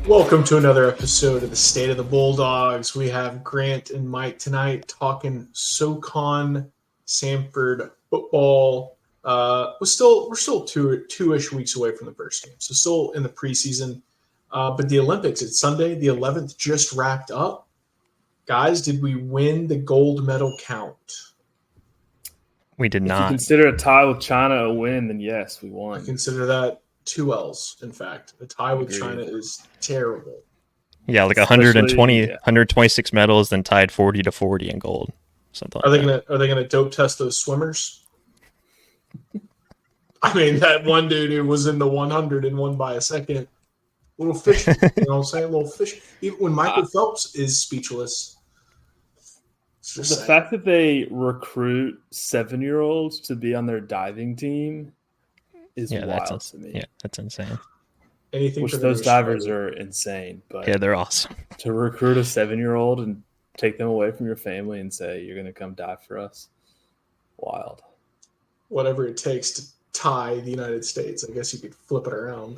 Welcome to another episode of the State of the Bulldogs. We have Grant and Mike tonight talking SoCon Samford football. We're still two-ish weeks away from the first game, so still in the preseason. But the Olympics, it's Sunday, the 11th, just wrapped up. Guys, did we win the gold medal count? We did not. If you consider a tie with China a win, then yes, we won. I consider that 2 L's, in fact. A tie with China is terrible. Yeah, like 126 medals, then tied 40-40 in gold. Something Are they gonna dope test those swimmers? I mean, that one dude who was in the 100 and won by a second. Little fish, you know what I'm saying? Little fish. Even when Michael Phelps is speechless. The fact that they recruit 7-year-olds to be on their diving team is wild to me. Yeah, that's insane. Anything for those divers are insane, but yeah, they're awesome. To recruit a 7-year-old and take them away from your family and say you're going to come dive for us, wild. Whatever it takes to tie the United States. I guess you could flip it around.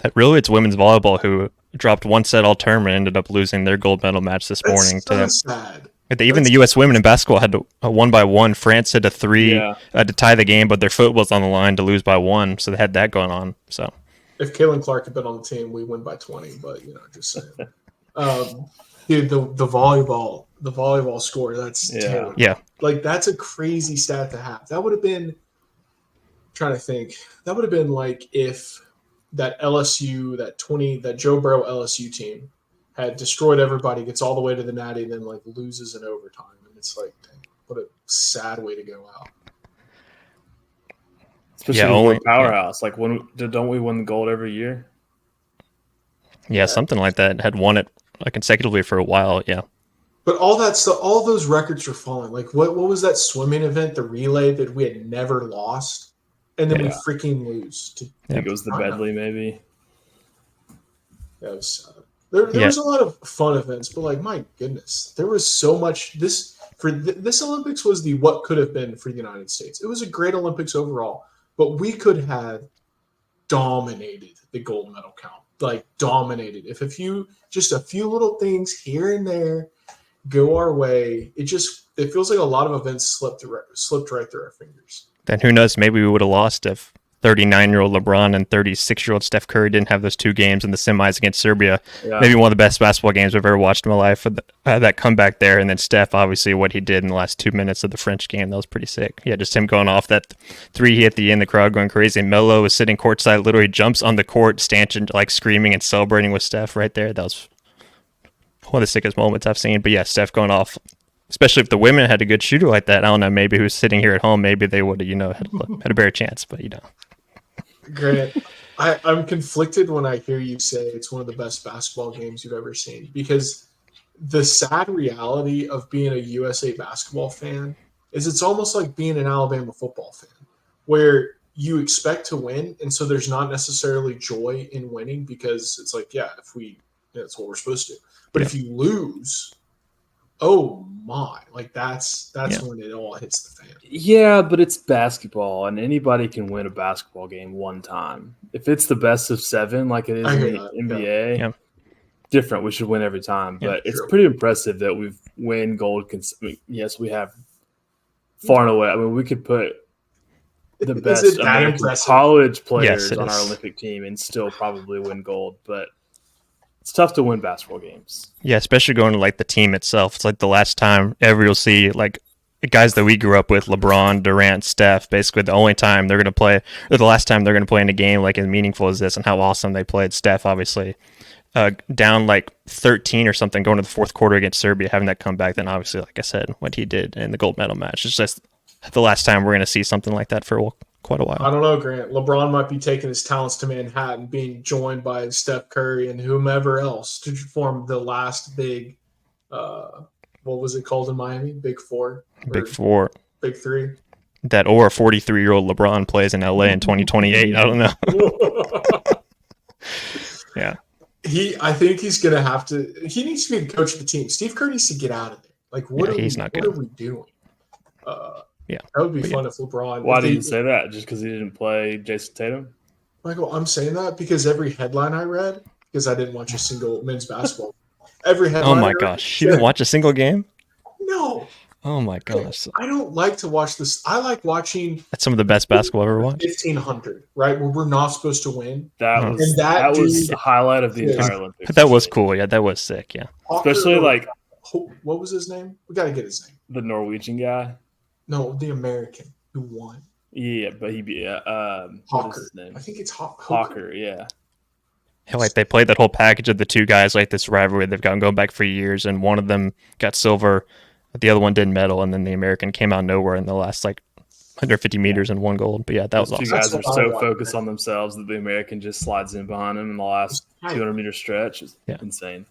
It's women's volleyball who dropped one set all tournament and ended up losing their gold medal match this morning. That's sad. Even the U.S. women in basketball had a 1-by-1. France hit a 3 to tie the game, but their foot was on the line to lose by 1, so they had that going on. So, if Kaylin Clark had been on the team, we win by 20. But just saying, dude, the volleyball score, that's terrible. Yeah, like that's a crazy stat to have. That would have been. Trying to think, that would have been like if that LSU, that Joe Burrow LSU team had destroyed everybody, gets all the way to the natty, and then like loses in overtime. And it's like, dang, what a sad way to go out. Especially with powerhouse. Like don't we win the gold every year? Yeah, something like that. Had won it consecutively for a while. Yeah. But all that stuff, all those records are falling. Like what was that swimming event, the relay that we had never lost, and then we freaking lose? I think it was the Bedley, maybe. Yeah, it was sad. There was a lot of fun events, but like my goodness, there was so much. This Olympics was the what could have been for the United States. It was a great Olympics overall, but we could have dominated the gold medal count, like dominated. If a few little things here and there go our way, it feels like a lot of events slipped right through our fingers. Then who knows? Maybe we would have lost if 39-year-old LeBron and 36-year-old Steph Curry didn't have those 2 games in the semis against Serbia. Yeah. Maybe one of the best basketball games I've ever watched in my life. That comeback there, and then Steph, obviously, what he did in the last 2 minutes of the French game, that was pretty sick. Yeah, just him going off that 3 he hit at the end, the crowd going crazy. Melo was sitting courtside, literally jumps on the court, stanching, like screaming and celebrating with Steph right there. That was one of the sickest moments I've seen. But yeah, Steph going off. Especially if the women had a good shooter like that. I don't know, maybe who's sitting here at home, maybe they would have, had a better chance, but Grant, I'm conflicted when I hear you say it's one of the best basketball games you've ever seen, because the sad reality of being a USA basketball fan is it's almost like being an Alabama football fan, where you expect to win, and so there's not necessarily joy in winning because it's like, that's what we're supposed to do. But if you lose, oh my, like that's when it all hits the fan. Yeah, but it's basketball, and anybody can win a basketball game one time. If it's the best of 7 like it is in the NBA, different. We should win every time. But it's pretty impressive that we've won gold. Yes, we have far and away. I mean, we could put the best American college players on our Olympic team and still probably win gold, but it's tough to win basketball games. Yeah, especially going to the team itself. It's like the last time ever you'll see guys that we grew up with, LeBron, Durant, Steph, basically the only time they're going to play, or the last time they're going to play in a game as meaningful as this, and how awesome they played. Steph, obviously, down 13 or something, going to the fourth quarter against Serbia, having that comeback. Then obviously, like I said, what he did in the gold medal match. It's just the last time we're going to see something like that for quite a while. I don't know, Grant. LeBron might be taking his talents to Manhattan, being joined by Steph Curry and whomever else to form the last big, what was it called in Miami? Big Four? Big Four. Big Three? That or 43-year-old LeBron plays in LA in 2028. I don't know. Yeah. I think he's going to have to – he needs to be the coach of the team. Steve Kerr needs to get out of there. What are we doing? Yeah, that would be fun if LeBron. Why do you say that? Just because he didn't play Jason Tatum? Michael, I'm saying that because every headline I read, because I didn't watch a single men's basketball. Every headliner. Oh my gosh, you didn't watch a single game? No. Oh my gosh. I don't like to watch this. I like watching. That's some of the best basketball I've ever watched. 1500, right? Where we're not supposed to win. That was the highlight of the entire Olympics. That was cool. Yeah, that was sick. Yeah. Especially like, what was his name? We got to get his name. The Norwegian guy. No, the American who won. Yeah, but he beat Hawker. What is his name? I think it's Hawker. Yeah. Like they played that whole package of the two guys, like this rivalry they've got going back for years, and one of them got silver, but the other one didn't medal, and then the American came out of nowhere in the last like 150 meters and won gold. But yeah, that was awesome. Two guys are so focused on themselves that the American just slides in behind him in the last 200-meter stretch. It's insane.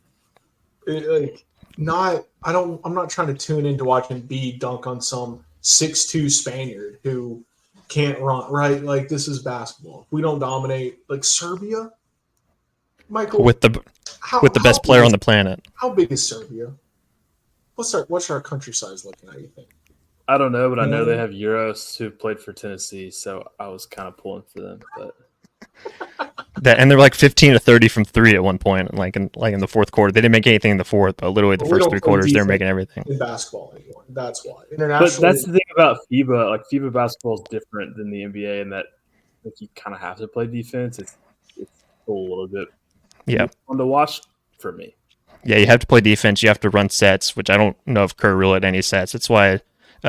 I'm not trying to tune into watching B dunk on some 6'2" Spaniard who can't run, right? Like, this is basketball. If we don't dominate, like Serbia, Michael, with the best player on the planet. How big is Serbia? What's our country size looking at, you think? I don't know, but I know they have Euros who played for Tennessee, so I was kind of pulling for them. But and they're like 15 to 30 from three at one point, like in the fourth quarter. They didn't make anything in the fourth, but literally the first three quarters they're making everything. In basketball anymore. That's why. But that's the thing about FIBA. Like, FIBA basketball is different than the NBA in that, like, you kind of have to play defense. It's a little bit fun to watch for me. Yeah, you have to play defense. You have to run sets, which I don't know if Kerr really had any sets. That's why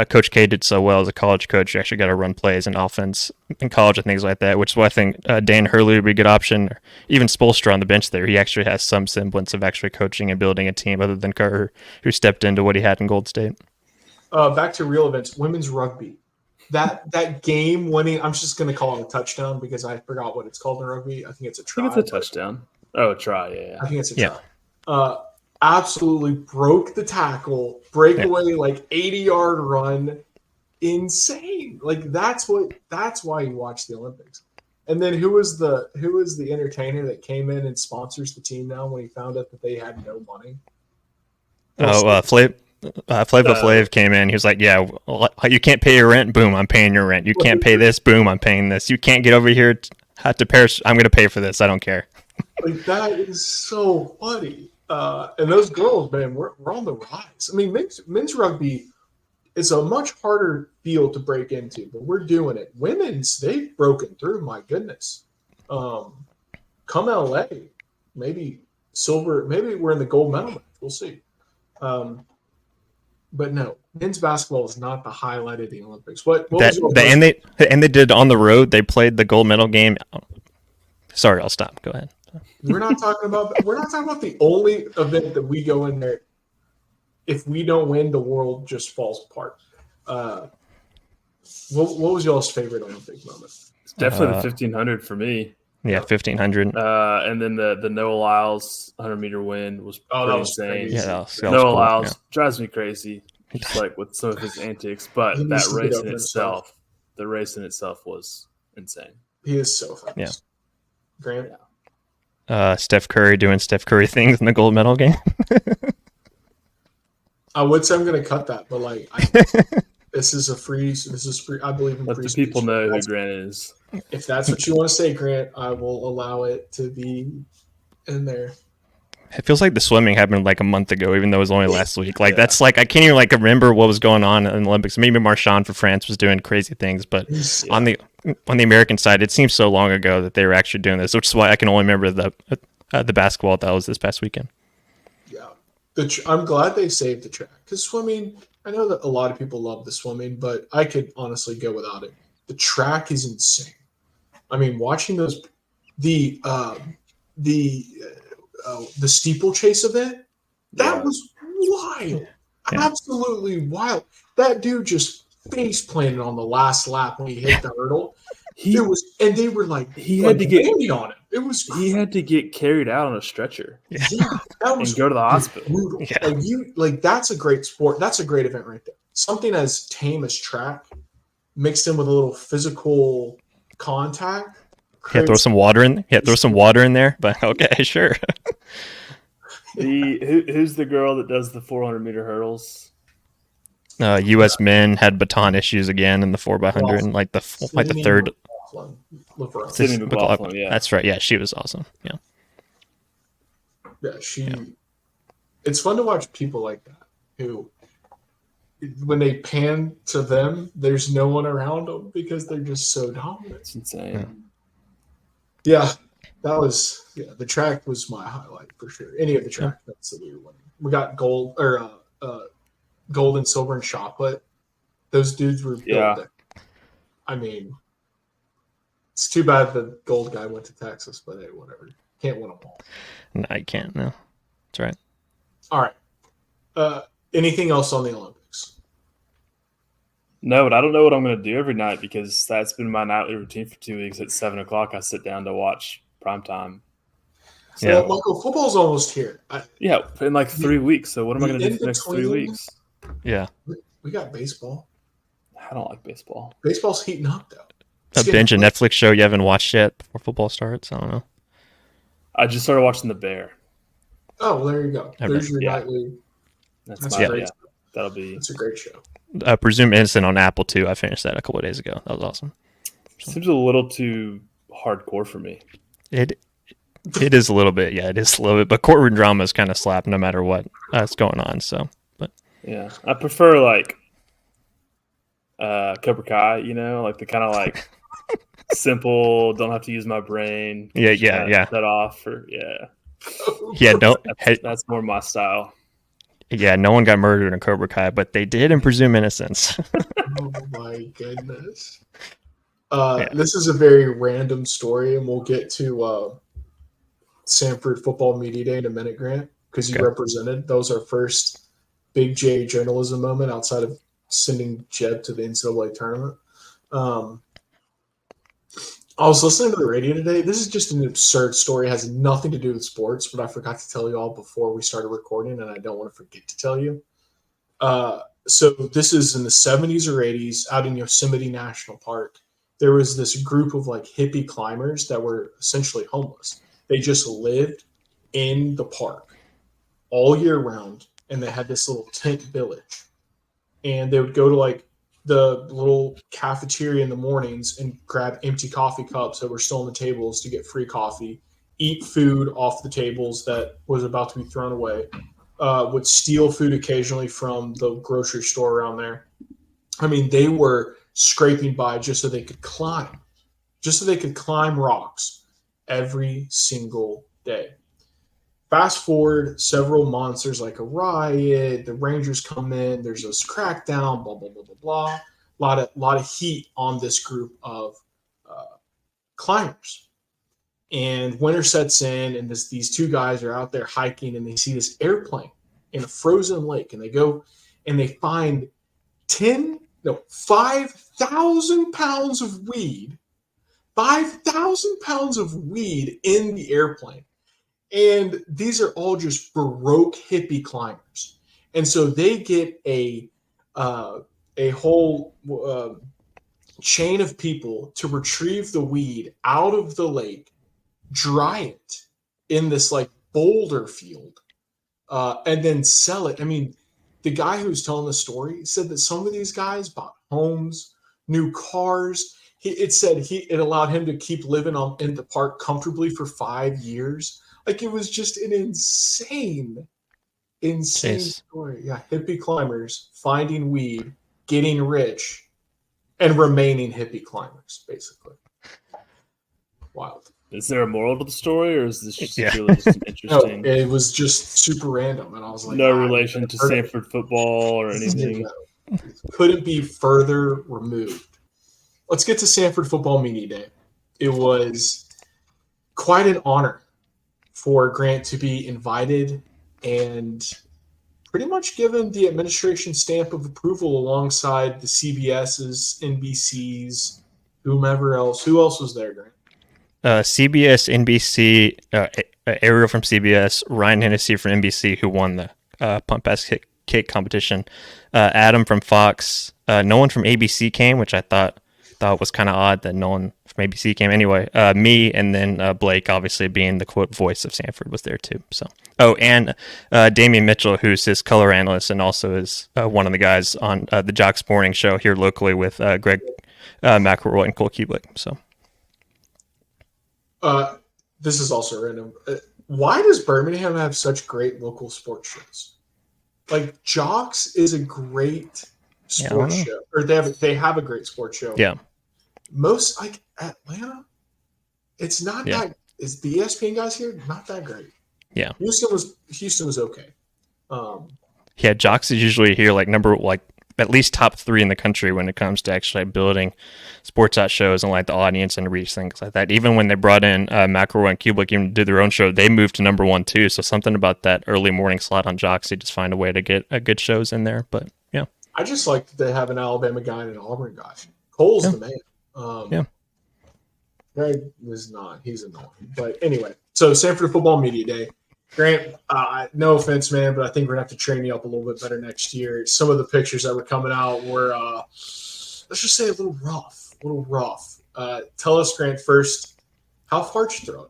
Coach K did so well as a college coach. You actually got to run plays and offense in college and things like that, which is why I think Dan Hurley would be a good option. Or even Spoelstra on the bench there. He actually has some semblance of actually coaching and building a team other than Kerr, who stepped into what he had in Gold State. Back to real events, women's rugby. That game winning, I'm just going to call it a touchdown because I forgot what it's called in rugby. I think it's a try. I think it's a touchdown. Oh, a try, yeah. I think it's a try. Absolutely broke the tackle, breakaway, like 80-yard run, insane. Like, that's why you watch the Olympics. And then who was the entertainer that came in and sponsors the team now when he found out that they had no money? Flavor Flav came in. He was like, "Yeah, you can't pay your rent. Boom, I'm paying your rent. You can't pay this. Boom, I'm paying this. You can't get over here to Paris. I'm going to pay for this. I don't care." Like, that is so funny. And those girls, man, we're on the rise. I mean, men's rugby is a much harder field to break into, but we're doing it. Women's, they've broken through. My goodness. Come LA, maybe silver. Maybe we're in the gold medal match. We'll see. But no, men's basketball is not the highlight of the Olympics. And they did on the road. They played the gold medal game. Sorry, I'll stop. Go ahead. We're not talking about the only event that we go in there. If we don't win, the world just falls apart. What was y'all's favorite Olympic moment? It's definitely the 1500 for me. Yeah, 1500. And then the Noah Lyles 100-meter win was pretty insane. Crazy. Yeah, that was Noah cool. Lyles drives me crazy, just like with some of his antics. But that race in itself, was insane. He is so fast. Yeah. Grant? Steph Curry doing Steph Curry things in the gold medal game. I would say I'm going to cut that, but this is free. I believe in free Let the speech. people know who Grant is. If that's what you want to say, Grant, I will allow it to be in there. It feels like the swimming happened like a month ago, even though it was only last week. Like, that's like, I can't even like remember what was going on in the Olympics. Maybe Marchand for France was doing crazy things, but on the American side, it seems so long ago that they were actually doing this, which is why I can only remember the basketball that was this past weekend. Yeah. I'm glad they saved the track because swimming, I know that a lot of people love the swimming, but I could honestly go without it. The track is insane. I mean, watching the steeplechase event, that was wild. Yeah. Absolutely wild. That dude just face planted on the last lap when he hit the hurdle. They were like, he had to get on it. It was he had to get carried out on a stretcher. Yeah, that was and go to the hospital. Brutal. Yeah. That's a great sport. That's a great event right there. Something as tame as track mixed in with a little physical contact. Yeah, throw some water in. Yeah, throw some water in there. But okay, sure. Who's the girl that does the 400-meter hurdles? U.S. men had baton issues again in the 4x100 and like the third. Sydney McLaughlin, yeah. That's right. Yeah, she was awesome. Yeah. It's fun to watch people like that who, when they pan to them, there's no one around them because they're just so dominant. It's insane. Yeah, the track was my highlight for sure. Any of the track events that we were winning. We got gold and silver and shot put. Those dudes were built there. I mean, it's too bad the gold guy went to Texas, but hey, whatever. Can't win them all. No, I can't. No, that's right. All right. Anything else on the Olympics? No, but I don't know what I'm going to do every night because that's been my nightly routine for 2 weeks. At 7:00, I sit down to watch primetime. So, yeah, Michael, football's almost here. In like 3 weeks. So what am I going to do for the next 3 weeks? Yeah. We got baseball. I don't like baseball. Baseball's heating up, though. A Netflix show you haven't watched yet before football starts? I don't know. I just started watching The Bear. Oh, well, there you go. There's your nightly. That's a great show. Presumed Innocent on Apple too. I finished that a couple of days ago. That was awesome. Seems a little too hardcore for me. It is a little bit. Yeah, it is a little bit. But courtroom drama is kind of slap no matter what is going on. So, but yeah, I prefer like Cobra Kai. Like the kind of like simple. Don't have to use my brain. Yeah. Shut off That's more my style. Yeah, no one got murdered in Cobra Kai, but they did in Presumed Innocence. Oh my goodness. This is a very random story, and we'll get to Samford Football Media Day in a minute, Grant, because you represented. That was our first big J journalism moment outside of sending Jeb to the NCAA tournament. I was listening to the radio today. This is just an absurd story. It has nothing to do with sports, but I forgot to tell you all before we started recording, and I don't want to forget to tell you. So this is in the 70s or 80s out in Yosemite National Park. There was this group of like hippie climbers that were essentially homeless. They just lived in the park all year round, and they had this little tent village. And they would go to like the little cafeteria in the mornings and grab empty coffee cups that were still on the tables to get free coffee, eat food off the tables that was about to be thrown away, would steal food occasionally from the grocery store around there. I mean, they were scraping by just so they could climb rocks every single day. Fast forward several months, there's like a riot, the Rangers come in, there's this crackdown, blah, blah, blah, blah, blah. Lot of heat on this group of climbers. And winter sets in, and these two guys are out there hiking, and they see this airplane in a frozen lake, and they go and they find 5,000 pounds of weed, 5,000 pounds of weed in the airplane. And these are all just Baroque hippie climbers. And so they get a whole chain of people to retrieve the weed out of the lake, dry it in this like boulder field, and then sell it. I mean, the guy who's telling the story said that some of these guys bought homes, new cars. It allowed him to keep living in the park comfortably for 5 years. Like, it was just an insane story. Yeah, hippie climbers finding weed, getting rich, and remaining hippie climbers, basically. Wild. Is there a moral to the story, or is this just really just interesting? No, it was just super random, and I was like, no relation to Samford football or anything. Couldn't be further removed. Let's get to Samford Football Media Day. It was quite an honor for Grant to be invited and pretty much given the administration stamp of approval alongside the CBS's, NBC's, whomever else. Who else was there, Grant? CBS, NBC, Ariel from CBS, Ryan Hennessy from NBC, who won the pump pass kick competition. Adam from Fox. No one from ABC came, which I thought was kind of odd that no one from ABC came. Anyway, me, and then Blake, obviously being the quote voice of Samford, was there too. So, and Damian Mitchell, who's his color analyst and also is one of the guys on the Jock's Morning Show here locally with Greg McElroy and Cole Kubelik. So, this is also random. Why does Birmingham have such great local sports shows? Like Jocks is a great sports show, or they have a great sports show. Yeah. Most like Atlanta, it's not that. Is the ESPN guys here not that great? Yeah. Houston was okay. Jocks is usually here at least top 3 in the country when it comes to actually building sports shows and like the audience and reach, things like that. Even when they brought in McElroy and Kubelik even did their own show, they moved to number 1 too. So something about that early morning slot on Jocks, they just find a way to get good shows in there. But yeah, I just like that they have an Alabama guy and an Auburn guy. Cole's the man. Greg was not. He's annoying. But anyway, so Samford Football Media Day. Grant, no offense, man, but I think we're going to have to train you up a little bit better next year. Some of the pictures that were coming out were, let's just say, a little rough. Tell us, Grant, first, how far did you throw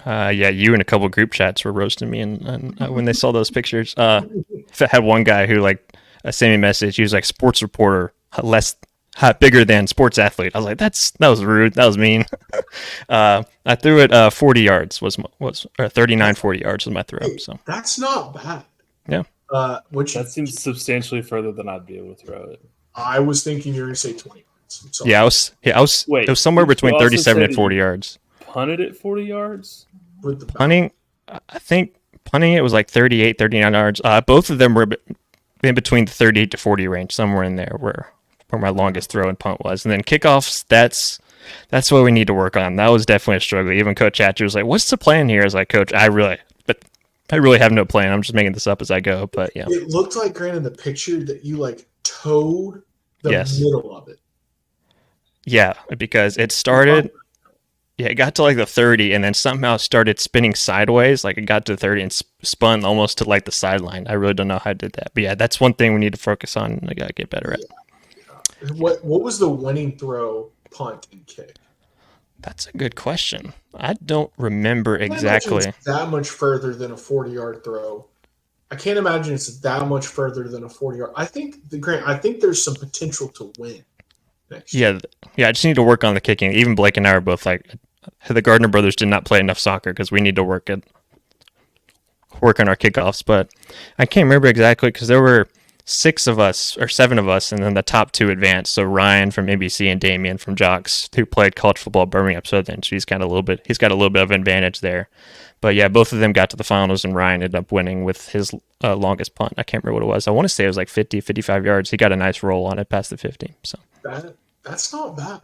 it? You and a couple of group chats were roasting me and when they saw those pictures. If I had one guy who sent me a message, he was like, sports reporter, bigger than sports athlete. I was like, that was rude. That was mean. I threw it 40 yards or 39, 40 yards was my throw. So that's not bad. Yeah. That seems substantially further than I'd be able to throw it. I was thinking you were going to say 20 yards. Yeah, I was. Wait, it was somewhere between 37 and 40 yards. Punted it 40 yards? With the punting, I think punting it was like 38, 39 yards. Both of them were in between the 38 to 40 range, somewhere in there where my longest throw and punt was. And then kickoffs, that's what we need to work on. That was definitely a struggle. Even Coach Hatcher was like, what's the plan here? I was like, Coach, I really have no plan. I'm just making this up as I go. But yeah. It looked like, Grant, in the picture that you towed the middle of it. Yeah, because it started, it got to the 30 and then somehow started spinning sideways. It got to 30 and spun almost to the sideline. I really don't know how I did that. But yeah, that's one thing we need to focus on and I got to get better at. What was the winning throw, punt, and kick? That's a good question. I don't remember exactly. It's that much further than a 40-yard throw. I can't imagine it's that much further than a 40-yard. I think there's some potential to win next year. Yeah. I just need to work on the kicking. Even Blake and I are both the Gardner brothers did not play enough soccer because we need to work on our kickoffs. But I can't remember exactly because there were 6 of us or 7 of us, and then the top 2 advanced. So Ryan from ABC and Damian from Jocks, who played college football at Birmingham Southern. So he's got a little bit of an advantage there. But yeah, both of them got to the finals, and Ryan ended up winning with his longest punt. I can't remember what it was. I want to say it was 50, 55 yards. He got a nice roll on it past the 50. So that's not bad.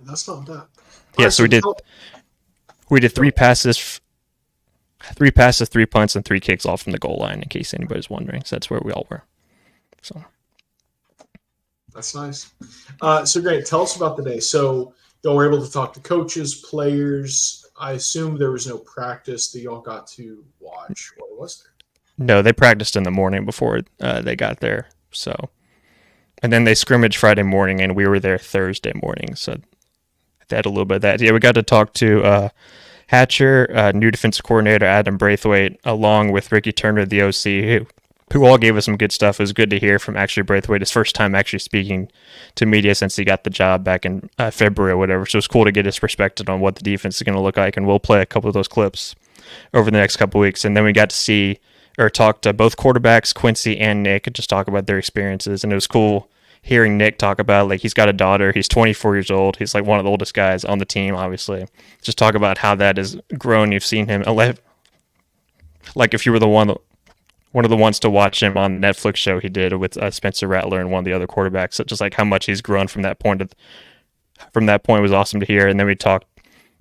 Yeah, so we did 3 passes, 3 punts, and 3 kicks all from the goal line. In case anybody's wondering, so that's where we all were. So that's nice. So great. Tell us about the day. So y'all were able to talk to coaches, players. I assume there was no practice that y'all got to watch, or was there? No, they practiced in the morning before they got there. So, and then they scrimmaged Friday morning, and we were there Thursday morning. So they had a little bit of that. Yeah, we got to talk to Hatcher, new defensive coordinator Adam Braithwaite, along with Ricky Turner, the OC, who all gave us some good stuff. It was good to hear from Braithwaite, his first time actually speaking to media since he got the job back in February or whatever. So it was cool to get his perspective on what the defense is going to look like, and we'll play a couple of those clips over the next couple of weeks. And then we got to talk to both quarterbacks, Quincy and Nick, and just talk about their experiences. And it was cool hearing Nick talk about, he's got a daughter. He's 24 years old. He's one of the oldest guys on the team, obviously. Just talk about how that has grown. You've seen him, if you were the one of the ones to watch him on the Netflix show he did with Spencer Rattler and one of the other quarterbacks. So just how much he's grown from that point. From that point was awesome to hear. And then we talked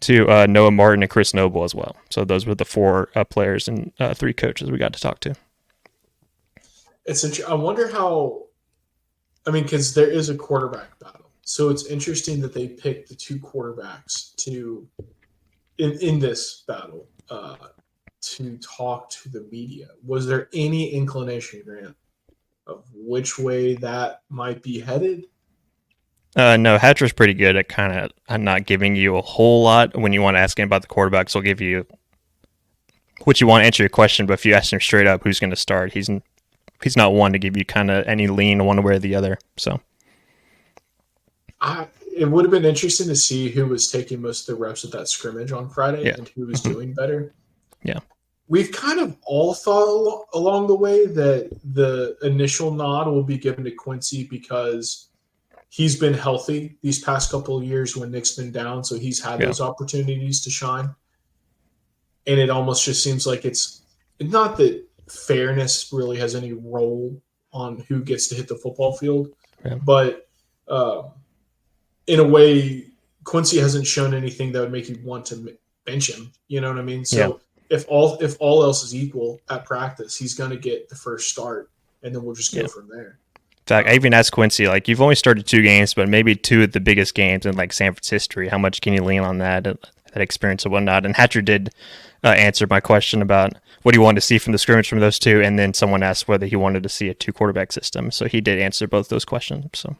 to Noah Martin and Chris Noble as well. So those were the 4 players and 3 coaches we got to talk to. I wonder how. Because there is a quarterback battle, so it's interesting that they picked the 2 quarterbacks in this battle. To talk to the media. Was there any inclination, Grant, of which way that might be headed? No, Hatcher's pretty good at kind of not giving you a whole lot. When you want to ask him about the quarterbacks, he'll give you what you want to answer your question, but if you ask him straight up who's going to start, he's not one to give you kind of any lean one way or the other. So it would have been interesting to see who was taking most of the reps at that scrimmage on Friday and who was doing better. Yeah. we've kind of all thought along the way that the initial nod will be given to Quincy because he's been healthy these past couple of years when Nick's been down, so he's had those opportunities to shine. And it almost just seems like it's not that fairness really has any role on who gets to hit the football field, but in a way, Quincy hasn't shown anything that would make you want to bench him. You know what I mean? So if all else is equal at practice, he's going to get the first start, and then we'll just go from there. In fact, I even asked Quincy, like, you've only started 2 games, but maybe 2 of the biggest games in like Samford's history. How much can you lean on that experience and whatnot? And Hatcher did answer my question about what he wanted to see from the scrimmage from those 2, and then someone asked whether he wanted to see a 2-quarterback system. So he did answer both those questions. So,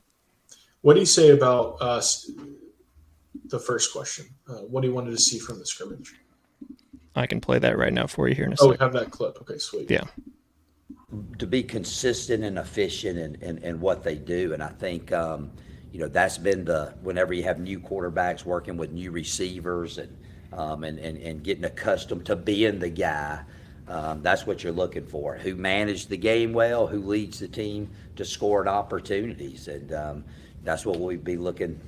what do you say about the first question? What do you wanted to see from the scrimmage? I can play that right now for you here in a second. We have that clip. Okay, sweet. Yeah. To be consistent and efficient in what they do. And I think, that's been whenever you have new quarterbacks working with new receivers and getting accustomed to being the guy, that's what you're looking for. Who managed the game well, who leads the team to scoring opportunities. And that's what we'll be looking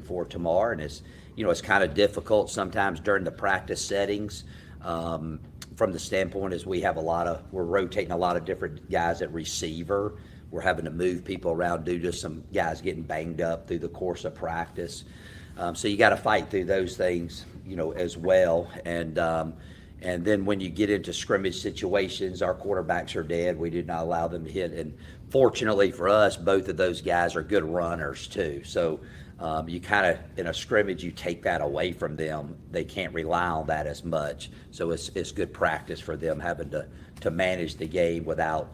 for tomorrow. And it's kind of difficult sometimes during the practice settings. From the standpoint is we're rotating a lot of different guys at receiver. We're having to move people around due to some guys getting banged up through the course of practice. So you got to fight through those things, as well. And then when you get into scrimmage situations, our quarterbacks are dead. We did not allow them to hit. And fortunately for us, both of those guys are good runners too. So you kind of, in a scrimmage, you take that away from them. They can't rely on that as much. So it's good practice for them having to manage the game without,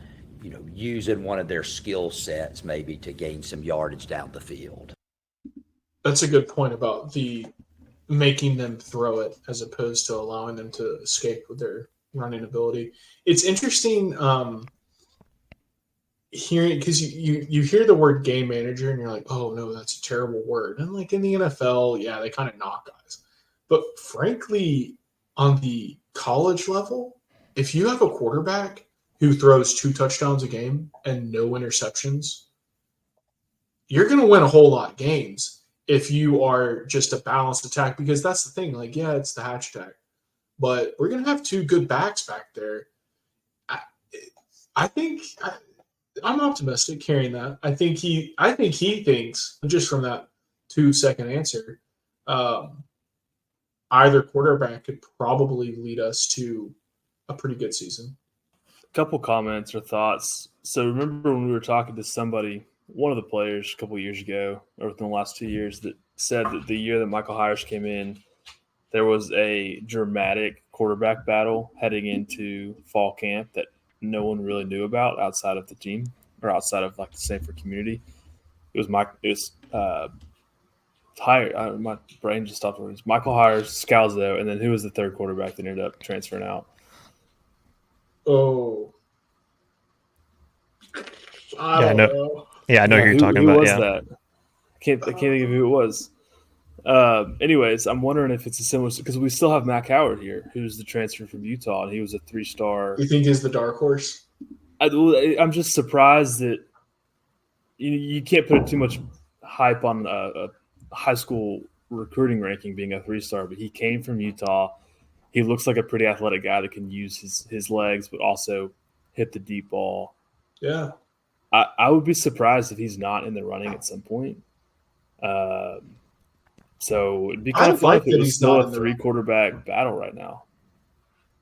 using one of their skill sets maybe to gain some yardage down the field. That's a good point about the making them throw it as opposed to allowing them to escape with their running ability. It's interesting hearing, because you hear the word game manager and you're like, oh no, that's a terrible word. And like in the NFL, they kind of knock guys. But frankly, on the college level, if you have a quarterback who throws 2 touchdowns a game and no interceptions, you're going to win a whole lot of games if you are just a balanced attack, because that's the thing. Like, it's the hatch attack, but we're going to have 2 good backs back there. I think I'm optimistic carrying that. I think he thinks, just from that 2-second answer, either quarterback could probably lead us to a pretty good season. Couple comments or thoughts. So remember when we were talking to somebody, one of the players a couple years ago, or within the last 2 years, that said that the year that Michael Hires came in, there was a dramatic quarterback battle heading into fall camp that no one really knew about outside of the team or outside of like the Samford community. My brain just stopped working. Michael Hires, Scalzo, and then who was the third quarterback that ended up transferring out? Oh, I know. Yeah, I know who you're talking about. Who was that? I can't think of who it was. Anyways, I'm wondering if it's a similar, because we still have Mac Howard here, who's the transfer from Utah, and he was a 3-star. You think he's the dark horse? I'm just surprised that you can't put too much hype on a high school recruiting ranking being a 3-star, but he came from Utah. He looks like a pretty athletic guy that can use his legs, but also hit the deep ball. Yeah. I would be surprised if he's not in the running at some point. So it'd be kind of fun if it was still a 3-quarterback battle right now.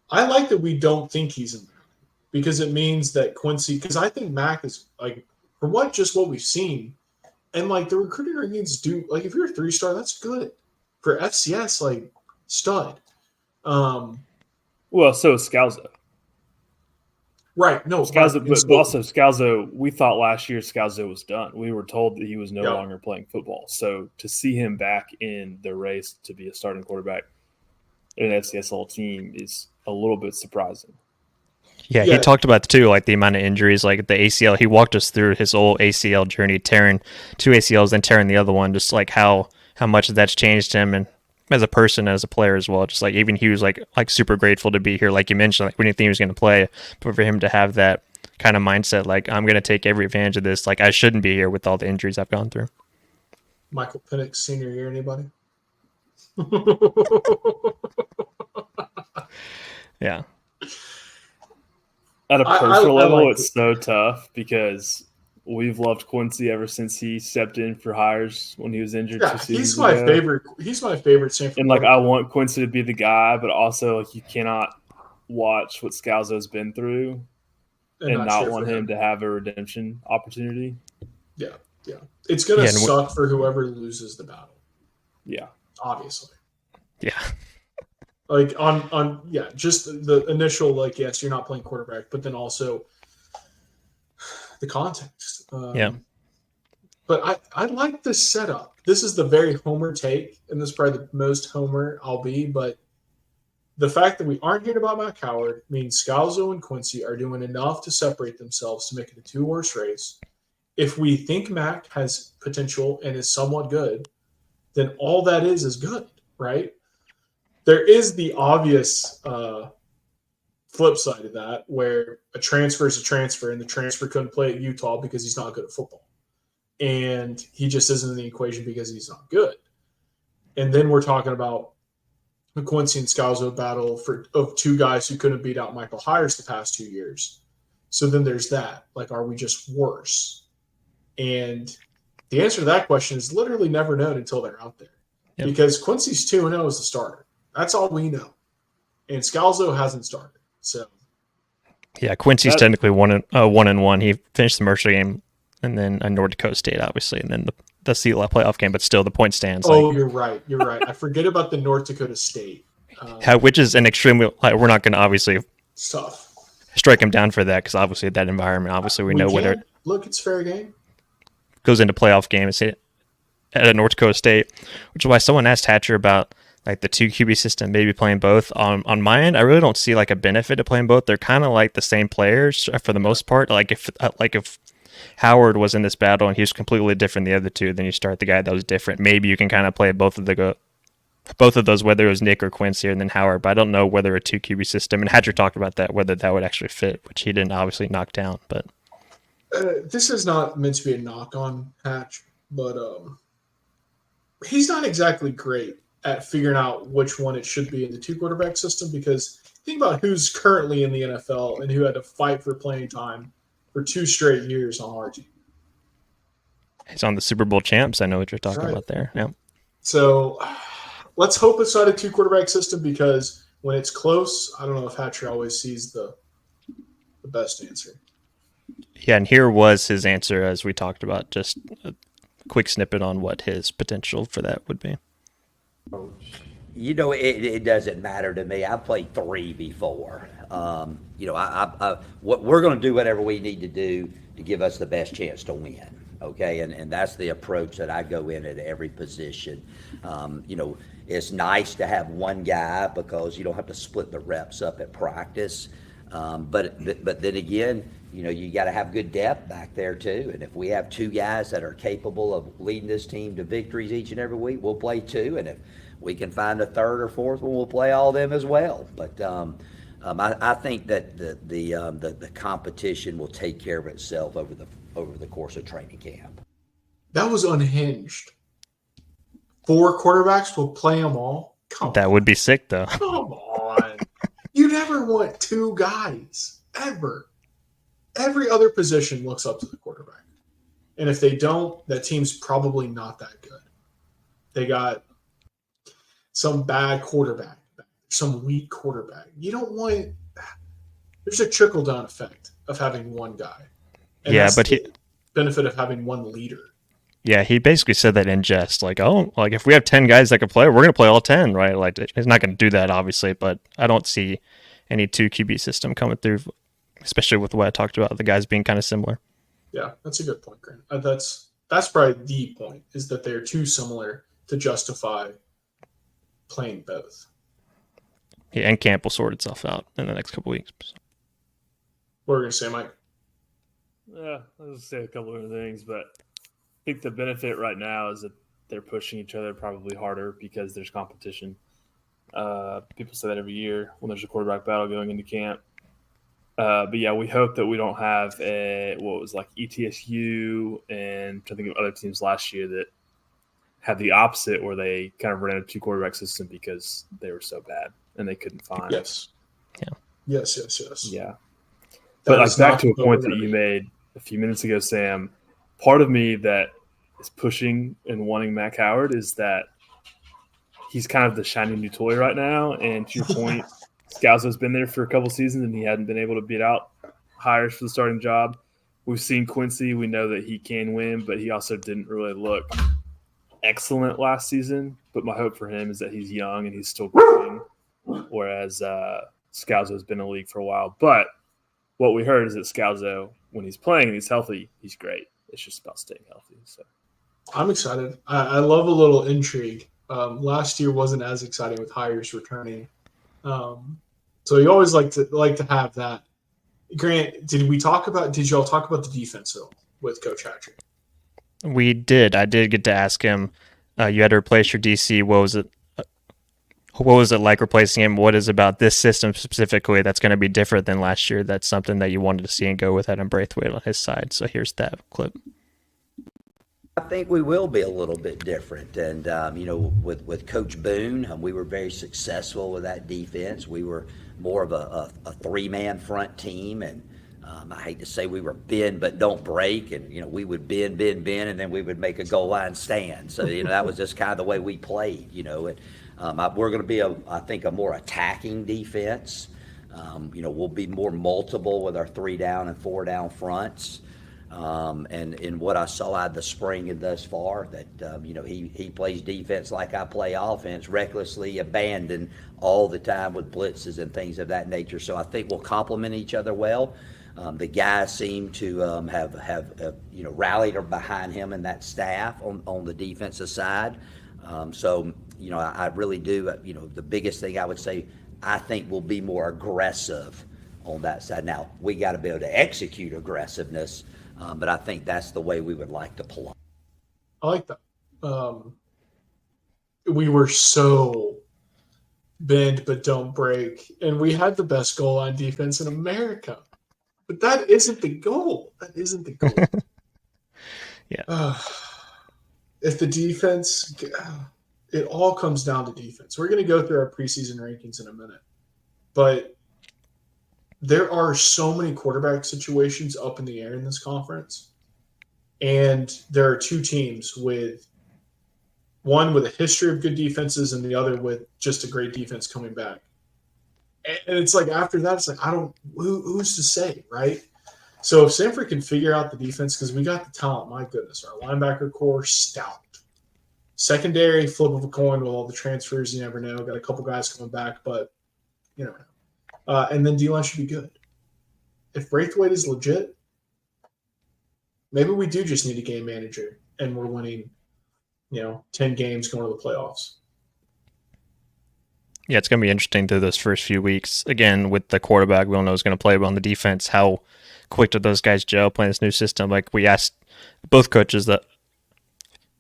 I like that we don't think he's in there, because it means that Quincy, because I think Mac is, like, from what we've seen, and like the recruiting rankings do, like if you're a 3-star, that's good. For FCS, like, stud. Well, so is Scalzo. Right. No, Scalzo, but also Scalzo, we thought last year Scalzo was done. We were told that he was no longer playing football. So to see him back in the race to be a starting quarterback in an FCS team is a little bit surprising. Yeah, he talked about too, like the amount of injuries, like the ACL. He walked us through his whole ACL journey, tearing 2 ACLs, then tearing the other one, just like how much that's changed him. And as a person, as a player as well. Just like even he was like super grateful to be here, like you mentioned, like we didn't think he was going to play, but for him to have that kind of mindset, like I'm going to take every advantage of this. Like I shouldn't be here with all the injuries I've gone through. Michael Penix senior year, anybody? Yeah. At a personal level, it's so tough because we've loved Quincy ever since he stepped in for Hires when he was injured. Yeah, he's my favorite. He's my favorite Samford. And like, I want Quincy to be the guy, but also like you cannot watch what Scalzo's been through and not want him to have a redemption opportunity. Yeah, yeah. It's gonna suck for whoever loses the battle. Yeah, obviously. Yeah. Like on just the initial yes, you're not playing quarterback, but then also the context. But I like this setup. This is the very homer take, and this is probably the most homer I'll be. But the fact that we aren't hearing about Matt Coward means Scalzo and Quincy are doing enough to separate themselves to make it a 2-horse race. If we think Mac has potential and is somewhat good, then all that is good, right? There is the obvious flip side of that, where a transfer is a transfer, and the transfer couldn't play at Utah because he's not good at football. And he just isn't in the equation because he's not good. And then we're talking about the Quincy and Scalzo battle of two guys who couldn't beat out Michael Hires the past 2 years. So then there's that. Like, are we just worse? And the answer to that question is literally never known until they're out there. Yep. Because Quincy's 2-0 as the starter. That's all we know. And Scalzo hasn't started. So yeah, Quincy's technically 1-1. He finished the Mercer game and then a North Dakota State, obviously, and then the CLA playoff game, but still the point stands. Oh, you're right. You're right. I forget about the North Dakota State. Which is an extremely we're not going to obviously tough strike him down for that because obviously that environment, obviously we know whether look, it's fair game. Goes into playoff games at a North Dakota State, which is why someone asked Hatcher about like the 2 QB system, maybe playing both. On my end, I really don't see like a benefit to playing both. They're kind of like the same players for the most part. Like if Howard was in this battle and he was completely different than the other two, then you start the guy that was different. Maybe you can kind of play both of those, whether it was Nick or Quincy and then Howard. But I don't know whether a 2 QB system, and Hatcher talked about that, whether that would actually fit, which he didn't obviously knock down. But this is not meant to be a knock on Hatch, but he's not exactly great at figuring out which one it should be in the 2 quarterback system, because think about who's currently in the NFL and who had to fight for playing time for 2 straight years on our team. He's on the Super Bowl champs. I know what you're talking about there. Yeah. So let's hope it's not a 2 quarterback system, because when it's close, I don't know if Hatcher always sees the best answer. Yeah, and here was his answer as we talked about. Just a quick snippet on what his potential for that would be. You know, it doesn't matter to me. I've played 3 before. You know, we're going to do whatever we need to do to give us the best chance to win. Okay, and that's the approach that I go in at every position. You know, it's nice to have one guy because you don't have to split the reps up at practice. But then again, you know, you got to have good depth back there too. And if we have 2 guys that are capable of leading this team to victories each and every week, we'll play 2. And if we can find a 3rd or 4th one, we'll play all of them as well. But I think that the competition will take care of itself over the course of training camp. That was unhinged. 4 quarterbacks will play them all. That would be sick, though. Come on. You never want 2 guys, ever. Every other position looks up to the quarterback. And if they don't, that team's probably not that good. They got some bad quarterback, some weak quarterback. You don't want – there's a trickle-down effect of having one guy. And yeah, that's but the benefit of having one leader. Yeah, he basically said that in jest. Like, if we have 10 guys that can play, we're going to play all 10, right? Like, he's not going to do that, obviously, but I don't see any 2 QB system coming through, especially with what I talked about, the guys being kind of similar. Yeah, that's a good point, Grant. That's probably the point, is that they're too similar to justify playing both. Yeah, and camp will sort itself out in the next couple weeks. What are you going to say, Mike? Yeah, I was going to say a couple of things, but I think the benefit right now is that they're pushing each other probably harder because there's competition. People say that every year when there's a quarterback battle going into camp. But yeah, we hope that we don't have ETSU and I think of other teams last year that had the opposite where they kind of ran a 2-quarterback system because they were so bad and they couldn't find. Yes. Yeah. But like back to a point that you made a few minutes ago, Sam, part of me that is pushing and wanting Mac Howard is that he's kind of the shiny new toy right now. And to your point, Scalzo's been there for a couple seasons and he hadn't been able to beat out hires for the starting job. We've seen Quincy. We know that he can win, but he also didn't really look excellent last season. But my hope for him is that he's young and he's still growing, whereas Scalzo's been in the league for a while. But what we heard is that Scalzo, when he's playing and he's healthy, he's great. It's just about staying healthy. So I'm excited. I love a little intrigue. Last year wasn't as exciting with hires returning. So you always like to have that. Grant, did y'all talk about the defense at all with Coach Hatcher? We did. I did get to ask him. You had to replace your DC. What was it like replacing him? What is about this system specifically that's going to be different than last year? That's something that you wanted to see and go with Adam Braithwaite on his side. So here's that clip. I think we will be a little bit different. And, with Coach Boone, we were very successful with that defense. We were more of a 3-man front team. And I hate to say we were bend but don't break. And, we would bend, and then we would make a goal line stand. So, that was just kind of the way we played, And we're going to be, I think, a more attacking defense. We'll be more multiple with our 3-down and 4-down fronts. And in what I saw out of the spring and thus far, that he plays defense like I play offense, recklessly abandoned all the time with blitzes and things of that nature. So I think we'll complement each other well. The guys seem to have rallied behind him and that staff on the defensive side. I really do. The biggest thing I would say, I think we'll be more aggressive on that side. Now we got to be able to execute aggressiveness. But I think that's the way we would like to play. I like that. We were so bend but don't break, and we had the best goal line defense in America. But that isn't the goal. Yeah. If the defense, it all comes down to defense. We're going to go through our preseason rankings in a minute, but there are so many quarterback situations up in the air in this conference. And there are 2 teams one with a history of good defenses and the other with just a great defense coming back. And it's like after that, it's like, who's to say, right? So if Samford can figure out the defense, because we got the talent, my goodness, our linebacker core, stout. Secondary, flip of a coin with all the transfers, you never know. Got a couple guys coming back, but you never know. And then D-line should be good. If Braithwaite is legit, maybe we do just need a game manager and we're winning, 10 games going to the playoffs. Yeah, it's going to be interesting through those first few weeks. Again, with the quarterback, we don't know who's going to play, but on the defense, how quick do those guys gel playing this new system? Like we asked both coaches that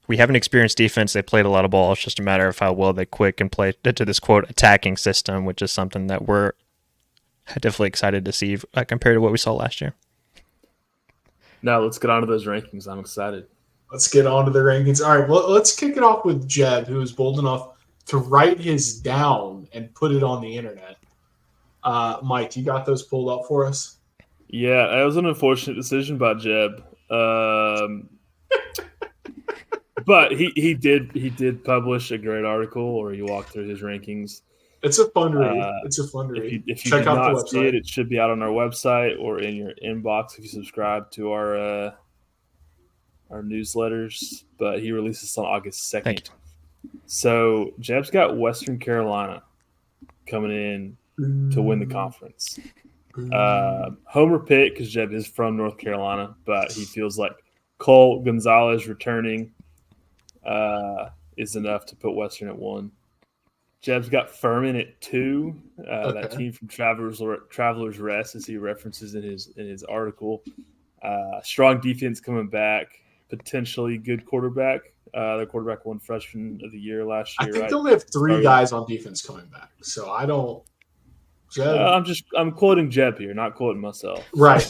we have an experienced defense. They played a lot of ball. It's just a matter of how well they quick and play to this, quote, attacking system, which is something that we're definitely excited to see compared to what we saw last year. Now let's get on to those rankings. I'm excited. Let's get on to the rankings. All right, well, let's kick it off with Jeb, who was bold enough to write his down and put it on the internet. Mike, you got those pulled up for us? Yeah, it was an unfortunate decision by Jeb. But he did publish a great article where he walked through his rankings. It's a fun read. It's a fun read. If you Check out the website. See it, it should be out on our website or in your inbox if you subscribe to our newsletters. But he releases this on August 2nd. So Jeb's got Western Carolina coming in to win the conference. Homer pick because Jeb is from North Carolina, but he feels like Cole Gonzalez returning is enough to put Western at 1. Jeb's got Furman at 2. That team from Travelers Rest, as he references in his article. Strong defense coming back. potentially good quarterback. Their quarterback won freshman of the year last year. I think right? they only have 3 guys on defense coming back, so I don't. I'm quoting Jeb here, not quoting myself. Right.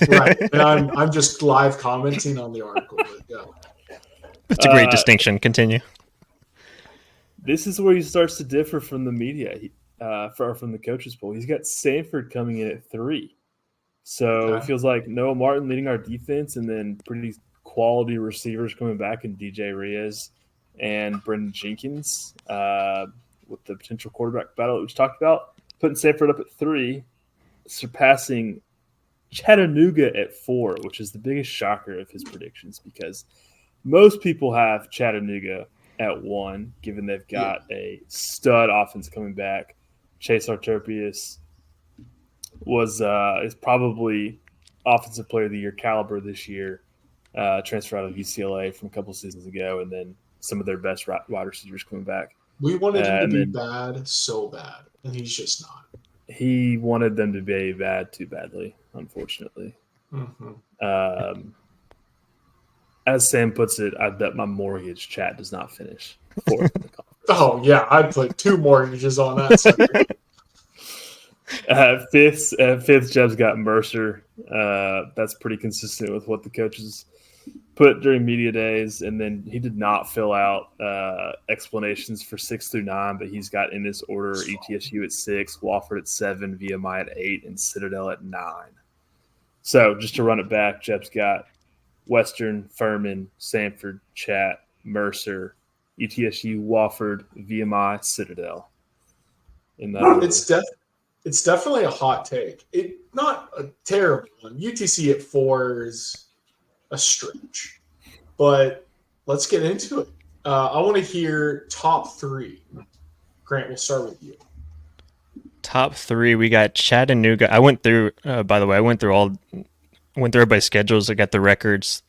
And I'm just live commenting on the article. But yeah. That's a great distinction. Continue. This is where he starts to differ from the media, from the coaches poll. He's got Samford coming in at 3. So It feels like Noah Martin leading our defense, and then pretty quality receivers coming back in DJ Reyes and Brendan Jenkins with the potential quarterback battle that we talked about. Putting Samford up at 3, surpassing Chattanooga at 4, which is the biggest shocker of his predictions because most people have Chattanooga at 1, given they've got a stud offense coming back. Chase Artopius is probably offensive player of the year caliber this year, transfer out of UCLA from a couple seasons ago, and then some of their best wide receivers coming back. We wanted him to be bad so bad, and he's just not. He wanted them to be bad too badly, unfortunately. Mm-hmm. As Sam puts it, I bet my mortgage Chat does not finish 4th in the conference. Oh, yeah, I'd put 2 mortgages on that. 5th, Jeb's got Mercer. That's pretty consistent with what the coaches put during media days. And then he did not fill out explanations for 6 through 9, but he's got in this order ETSU at 6, Wofford at 7, VMI at 8, and Citadel at 9. So just to run it back, Jeb's got Western, Furman, Samford, Chat, Mercer, ETSU, Wofford, VMI, Citadel. It's definitely a hot take. Not a terrible one. UTC at 4 is a stretch, but let's get into it. I want to hear top 3. Grant, we'll start with you. Top 3, we got Chattanooga. I went through. By the way, I went through everybody's schedules. I got the records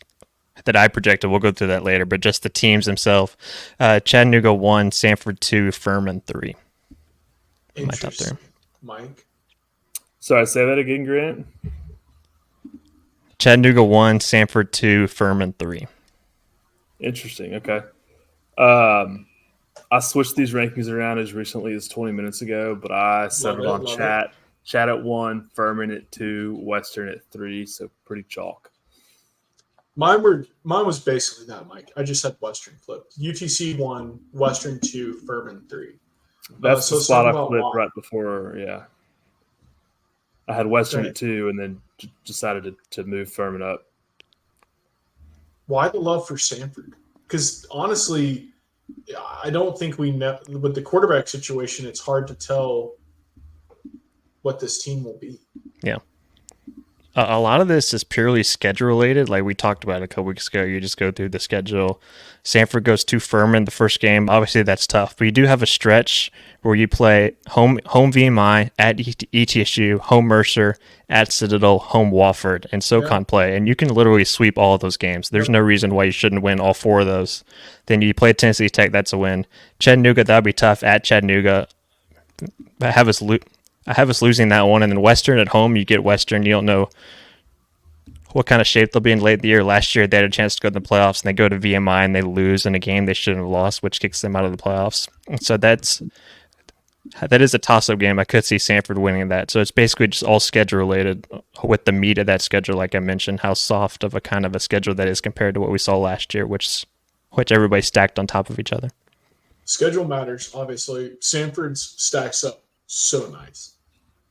that I projected. We'll go through that later, but just the teams themselves. Chattanooga 1, Samford 2, Furman 3. My top 3. Mike? Sorry, say that again, Grant. Chattanooga 1, Samford 2, Furman 3. Interesting. Okay. I switched these rankings around as recently as 20 minutes ago, but I settled on Chat. Chat at 1, Furman at 2, Western at 3, so pretty chalk. Mine was basically that, Mike. I just had Western flipped. UTC 1, Western 2, Furman 3. That's the spot I flipped right before, I had Western at 2 and then decided to move Furman up. Why the love for Samford? Because honestly, I don't think we know with the quarterback situation. It's hard to tell what this team will be. Yeah. A lot of this is purely schedule related. Like we talked about a couple weeks ago, you just go through the schedule. Samford goes to Furman the first game. Obviously, that's tough. But you do have a stretch where you play home VMI, at ETSU, home Mercer, at Citadel, home Wofford, and SoCon play. And you can literally sweep all of those games. There's no reason why you shouldn't win all 4 of those. Then you play Tennessee Tech, that's a win. Chattanooga, that would be tough at Chattanooga. I have us losing that one. And then Western at home, you get Western. You don't know what kind of shape they'll be in late in the year. Last year, they had a chance to go to the playoffs, and they go to VMI, and they lose in a game they shouldn't have lost, which kicks them out of the playoffs. So that is a toss-up game. I could see Samford winning that. So it's basically just all schedule-related with the meat of that schedule, like I mentioned, how soft of a kind of a schedule that is compared to what we saw last year, which everybody stacked on top of each other. Schedule matters, obviously. Samford's stacks up so nice.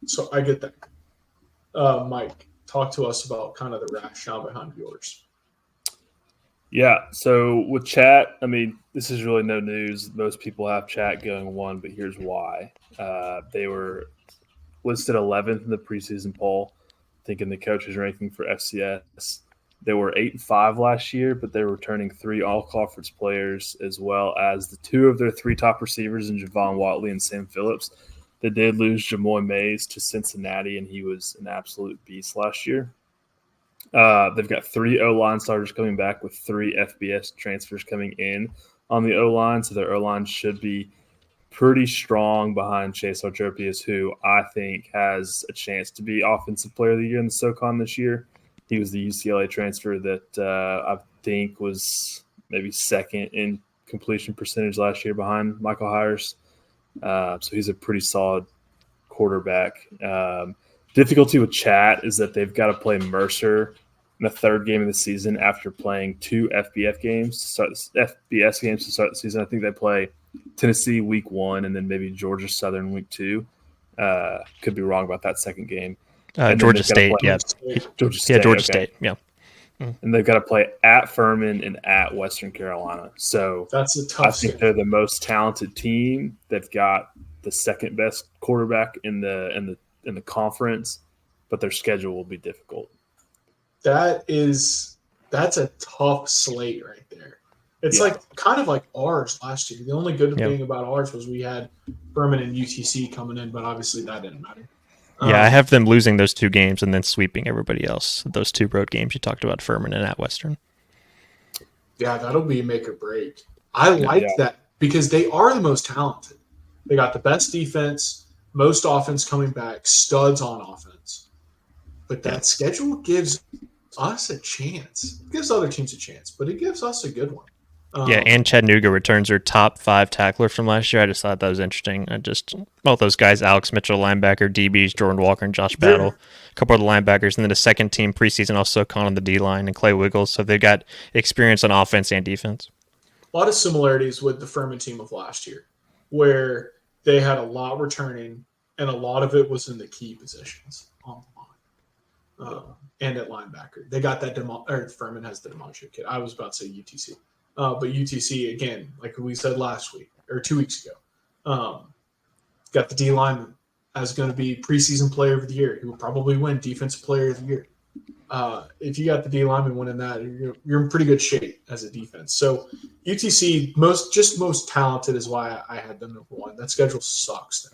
So I get that. Mike, talk to us about kind of the rationale behind yours. Yeah, so with Chat, I mean, this is really no news. Most people have Chat going 1, but here's why. They were listed 11th in the preseason poll, I think in the coaches ranking for FCS. They were 8-5 last year, but they were returning 3 all-conference players as well as the 2 of their 3 top receivers in Javon Watley and Sam Phillips. They did lose Jamoy Mays to Cincinnati, and he was an absolute beast last year. They've got 3 O-line starters coming back with 3 FBS transfers coming in on the O-line, so their O-line should be pretty strong behind Chase Artopius, who I think has a chance to be Offensive Player of the Year in the SoCon this year. He was the UCLA transfer that think was maybe second in completion percentage last year behind Michael Hyers. So he's a pretty solid quarterback. Difficulty with Chat is that they've got to play Mercer in the third game of the season after playing 2 FBS games to start the season. I think they play Tennessee week 1 and then maybe Georgia Southern week 2. Could be wrong about that second game. Georgia State, yeah. Georgia State, Georgia State, yeah. And they've got to play at Furman and at Western Carolina. So that's a tough. I think they're the most talented team. They've got the second best quarterback in the conference, but their schedule will be difficult. That's a tough slate right there. It's like kind of like ours last year. The only good thing about ours was we had Furman and UTC coming in, but obviously that didn't matter. Yeah, I have them losing those 2 games and then sweeping everybody else. Those 2 road games you talked about, Furman and at Western. Yeah, that'll be make or break. I like that because they are the most talented. They got the best defense, most offense coming back, studs on offense. But that schedule gives us a chance. It gives other teams a chance, but it gives us a good one. And Chattanooga returns their top 5 tacklers from last year. I just thought that was interesting. Both those guys, Alex Mitchell, linebacker, DBs, Jordan Walker, and Josh Battle, a couple of the linebackers, and then a second team preseason also Con on the D-line and Clay Wiggles. So they've got experience on offense and defense. A lot of similarities with the Furman team of last year, where they had a lot returning, and a lot of it was in the key positions on the line and at linebacker. They got that Furman has the DeMontre kid. I was about to say UTC. But UTC, again, like we said last week or 2 weeks ago, got the D lineman as going to be preseason player of the year. He will probably win defensive player of the year. If you got the D lineman winning that, you're in pretty good shape as a defense. So UTC, most talented is why I had them number 1. That schedule sucks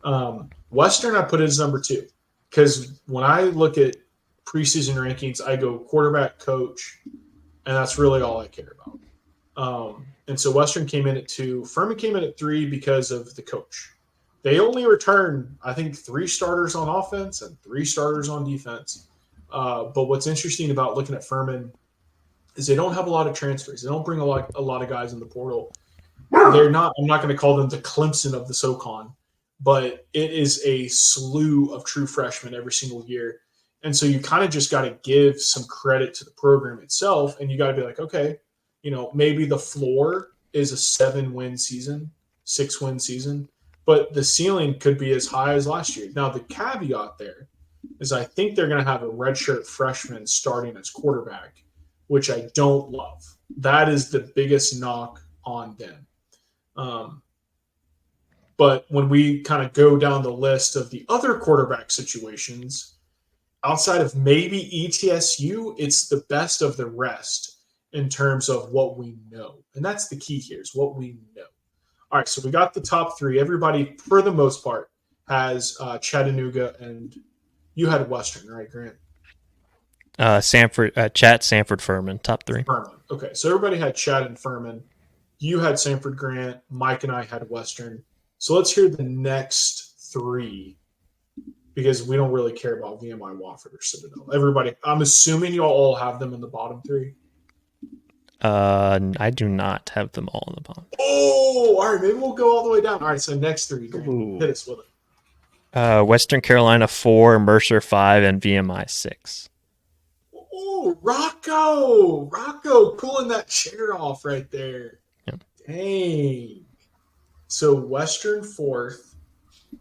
though. Western, I put it as number 2 because when I look at preseason rankings, I go quarterback, coach, and that's really all I care about. And so Western came in at 2. Furman came in at 3 because of the coach. They only returned, I think, 3 starters on offense and 3 starters on defense. But what's interesting about looking at Furman is they don't have a lot of transfers. They don't bring a lot of guys in the portal. They're not. I'm not going to call them the Clemson of the SoCon, but it is a slew of true freshmen every single year. And so you kind of just got to give some credit to the program itself, and you got to be like, okay, maybe the floor is a 7-win season, 6-win season, but the ceiling could be as high as last year. Now, the caveat there is I think they're going to have a redshirt freshman starting as quarterback, which I don't love. That is the biggest knock on them. But when we kind of go down the list of the other quarterback situations, outside of maybe ETSU, it's the best of the rest in terms of what we know. And that's the key here is what we know. All right, so we got the top 3. Everybody, for the most part, has Chattanooga, and you had Western, right, Grant? Samford, Furman, top 3. Furman. Okay, so everybody had Chat and Furman. You had Samford, Grant. Mike and I had Western. So let's hear the next 3 because we don't really care about VMI, Wofford, or Citadel. Everybody, I'm assuming you all have them in the bottom 3. I do not have them all in the bottom. Oh, all right. Maybe we'll go all the way down. All right, so next 3. Grant, hit us with it. Western Carolina 4, Mercer 5, and VMI 6. Oh, Rocco pulling that chair off right there. Yep. Dang. So Western 4th,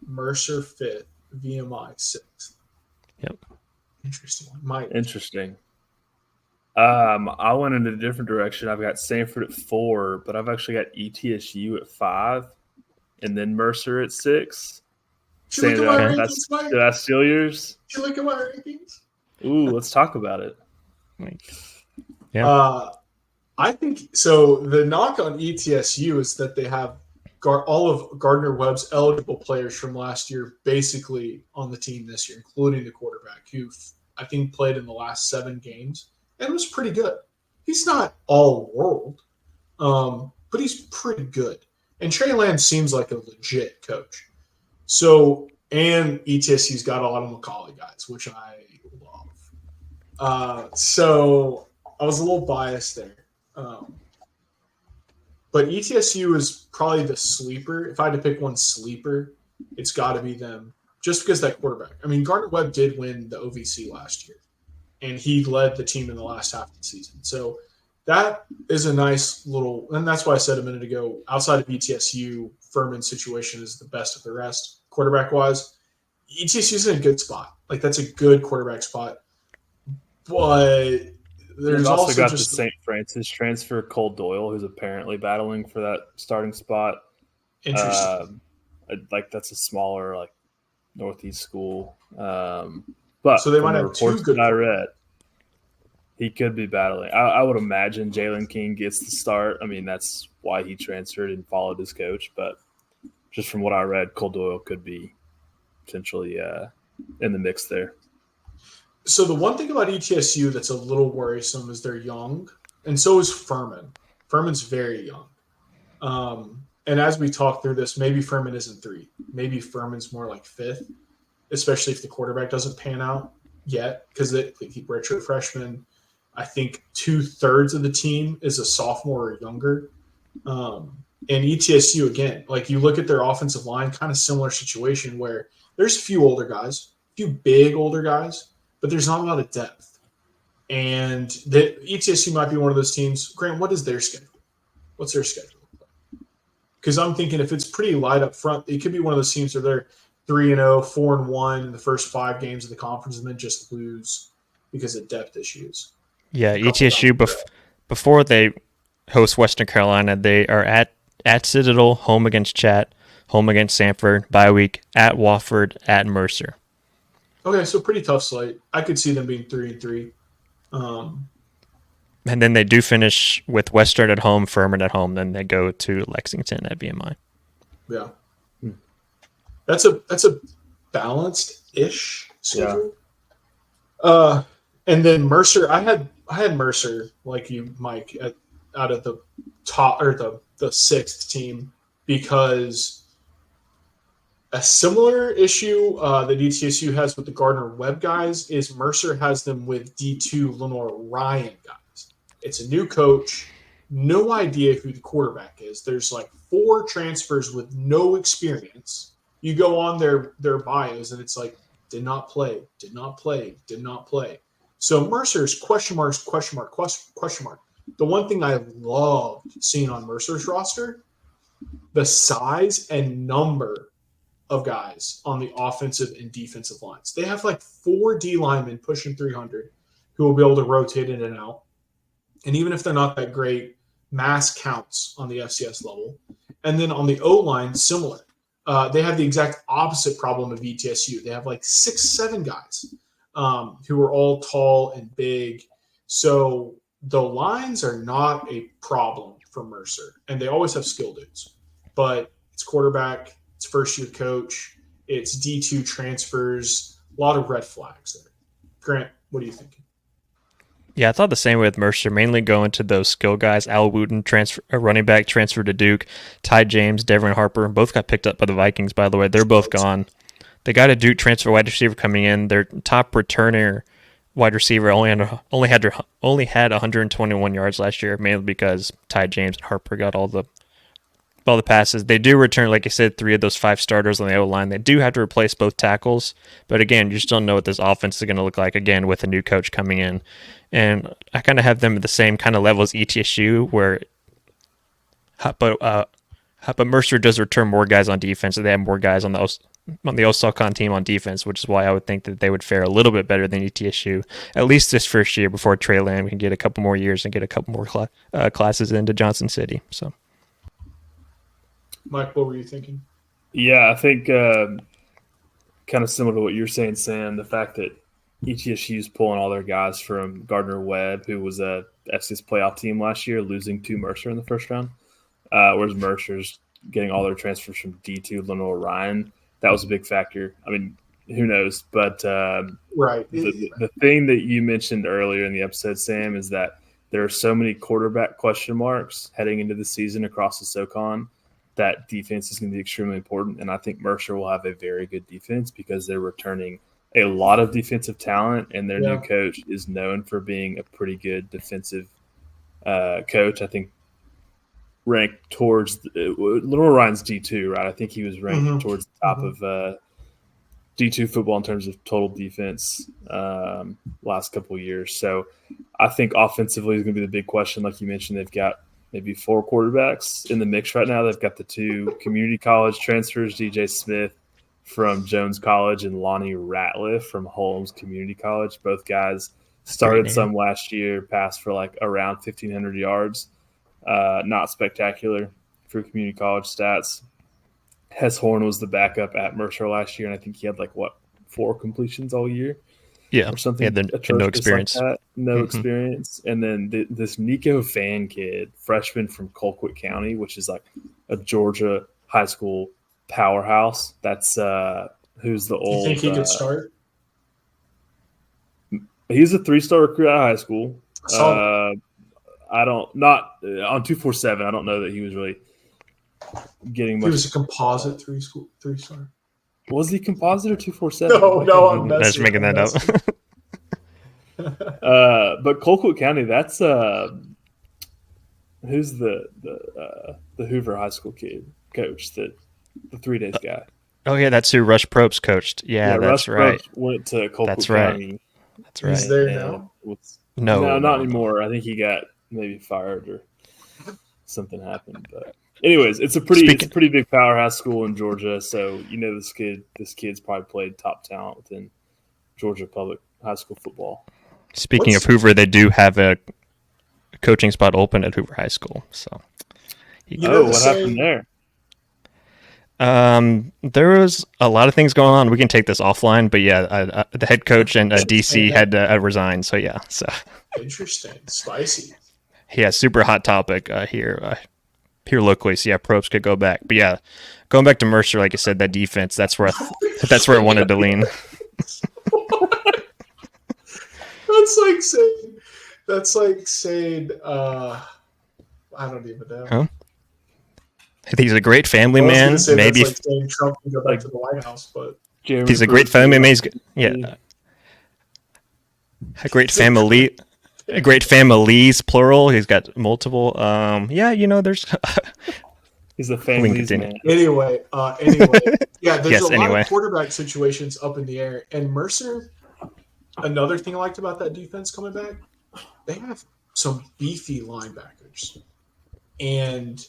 Mercer 5th, VMI 6th. Yep. Interesting one. Mike. Interesting. I went in a different direction. I've got Samford at 4, but I've actually got ETSU at 5, and then Mercer at 6. Did I steal yours? Did you look at my rankings? Ooh, let's talk about it. Yeah. I think so. The knock on ETSU is that they have all of Gardner Webb's eligible players from last year basically on the team this year, including the quarterback, who I think played in the last 7 games and was pretty good. He's not all world, but he's pretty good. And Trey Lance seems like a legit coach. So, and ETSU's got a lot of Macaulay guys, which I love. So I was a little biased there. But ETSU is probably the sleeper. If I had to pick one sleeper, it's got to be them. Just because that quarterback. I mean, Gardner Webb did win the OVC last year, and he led the team in the last half of the season. So that is a nice little – and that's why I said a minute ago, outside of ETSU, Furman's situation is the best of the rest, quarterback-wise. ETSU is in a good spot. Like, that's a good quarterback spot. But there's also got just the St. Francis transfer, Cole Doyle, who's apparently battling for that starting spot. Interesting. That's a smaller, like, Northeast school. But so they from might the have two reports good that I read, he could be battling. I would imagine Jalen King gets the start. I mean, that's why he transferred and followed his coach. But just from what I read, Cole Doyle could be potentially in the mix there. So the one thing about ETSU that's a little worrisome is they're young, and so is Furman. Furman's very young. And as we talk through this, maybe Furman isn't 3. Maybe Furman's more like 5th, especially if the quarterback doesn't pan out yet, because they keep redshirt freshmen. I think 2/3 of the team is a sophomore or younger. And ETSU, again, like you look at their offensive line, kind of similar situation where there's a few older guys, a few big older guys, but there's not a lot of depth. And the ETSU might be one of those teams. Grant, what is their schedule? What's their schedule? Because I'm thinking if it's pretty light up front, it could be one of those teams where they're 3-0, 4-1 in the first 5 games of the conference and then just lose because of depth issues. Yeah, ETSU, before they host Western Carolina, they are at Citadel, home against Chat, home against Samford, bye week, at Wofford, at Mercer. Okay, so pretty tough slate. I could see them being 3-3. And then they do finish with Western at home, Furman at home. Then they go to Lexington at BMI. Yeah, that's a balanced-ish schedule. Yeah. And then Mercer, I had Mercer like you, Mike, out of the top or the 6th team because a similar issue that ETSU has with the Gardner Webb guys is Mercer has them with D2 Lenore Ryan guys. It's a new coach, no idea who the quarterback is. There's like 4 transfers with no experience. You go on their bios and it's like, did not play. So Mercer's question mark. The one thing I loved seeing on Mercer's roster, the size and number of guys on the offensive and defensive lines. They have like 4 D linemen pushing 300 who will be able to rotate in and out. And even if they're not that great, mass counts on the FCS level. And then on the O-line, similar. They have the exact opposite problem of ETSU. They have like 6-7 guys who are all tall and big. So the lines are not a problem for Mercer. And they always have skill dudes. But it's quarterback, it's first-year coach, it's D2 transfers, a lot of red flags there. Grant, what are you thinking? Yeah, I thought the same way with Mercer, mainly going to those skill guys. Al Wooten, running back, transferred to Duke. Ty James, Devin Harper, both got picked up by the Vikings, by the way. They're both gone. They got a Duke transfer wide receiver coming in. Their top returner wide receiver only had 121 yards last year, mainly because Ty James and Harper got all the passes. They do return, like I said, 3 of those 5 starters on the O-line. They do have to replace both tackles, but again, you just don't know what this offense is going to look like, again, with a new coach coming in. And I kind of have them at the same kind of level as ETSU, but Mercer does return more guys on defense, and they have more guys on the Osaka team on defense, which is why I would think that they would fare a little bit better than ETSU, at least this first year before Trey Lamb can get a couple more years and get a couple more classes into Johnson City. So, Mike, what were you thinking? Yeah, I think kind of similar to what you're saying, Sam, the fact that ETSU is pulling all their guys from Gardner Webb, who was a FCS playoff team last year, losing to Mercer in the first round, whereas Mercer's getting all their transfers from D2 Lenore Ryan. That was a big factor. I mean, who knows? But right. The thing that you mentioned earlier in the episode, Sam, is that there are so many quarterback question marks heading into the season across the SoCon that defense is going to be extremely important. And I think Mercer will have a very good defense because they're returning a lot of defensive talent, and their new coach is known for being a pretty good defensive coach. I think ranked towards Little Ryan's D2, right? I think he was ranked towards the top of D2 football in terms of total defense last couple of years. So I think offensively is going to be the big question. Like you mentioned, they've got maybe 4 quarterbacks in the mix right now. They've got the 2 community college transfers, DJ Smith from Jones College and Lonnie Ratliff from Holmes Community College. Both guys started some last year, passed for like around 1,500 yards. Not spectacular for community college stats. Hess Horn was the backup at Mercer last year, and I think he had 4 completions all year. Yeah, or something. No experience. Like that. No experience. And then this Nico Fan kid, freshman from Colquitt County, which is like a Georgia high school powerhouse. That's who's the old. You think he could start? He's a 3-star recruit out of high school. I don't not on 247. I don't know that he was really getting much. He was a composite 3-star. Was he composite or 247? No, I'm just making that up. But Colquitt County, that's who's the Hoover High School kid coach, the 3 days guy. Oh yeah, that's who Rush Probst coached. Yeah, that's Rush right. Probst went to Colquitt That's right. County. That's right. He's there now. No, not anymore. I think he got maybe fired or something happened. But anyways, it's a pretty big powerhouse school in Georgia. So this kid's probably played top talent within Georgia public high school football. Speaking of Hoover, they do have a coaching spot open at Hoover High School. So, what happened there? There was a lot of things going on. We can take this offline, but yeah, the head coach and DC had to resign. So yeah, interesting, spicy. Yeah, super hot topic here locally. So yeah, Probst could go back, but yeah, going back to Mercer, like I said, that defense. That's where I wanted to lean. That's like saying I don't even know. Huh? He's a great family man. Maybe that's like saying Trump can go back to the White House, but he's a great family man. Yeah, a great family. A great families, plural. He's got multiple. There's. He's a family's man. Anyway, yeah. There's a lot of quarterback situations up in the air, and Mercer. Another thing I liked about that defense coming back, they have some beefy linebackers, and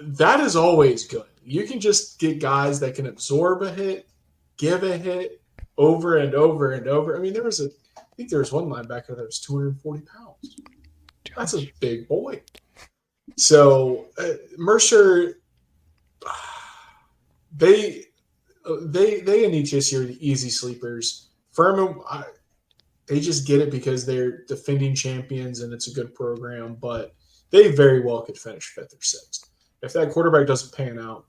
that is always good. You can just get guys that can absorb a hit, give a hit over and over and over. I mean, I think there was one linebacker that was 240 pounds. That's a big boy. So Mercer, they in ETSU are the easy sleepers. Furman, they just get it because they're defending champions and it's a good program, but they very well could finish 5th or 6th. If that quarterback doesn't pan out.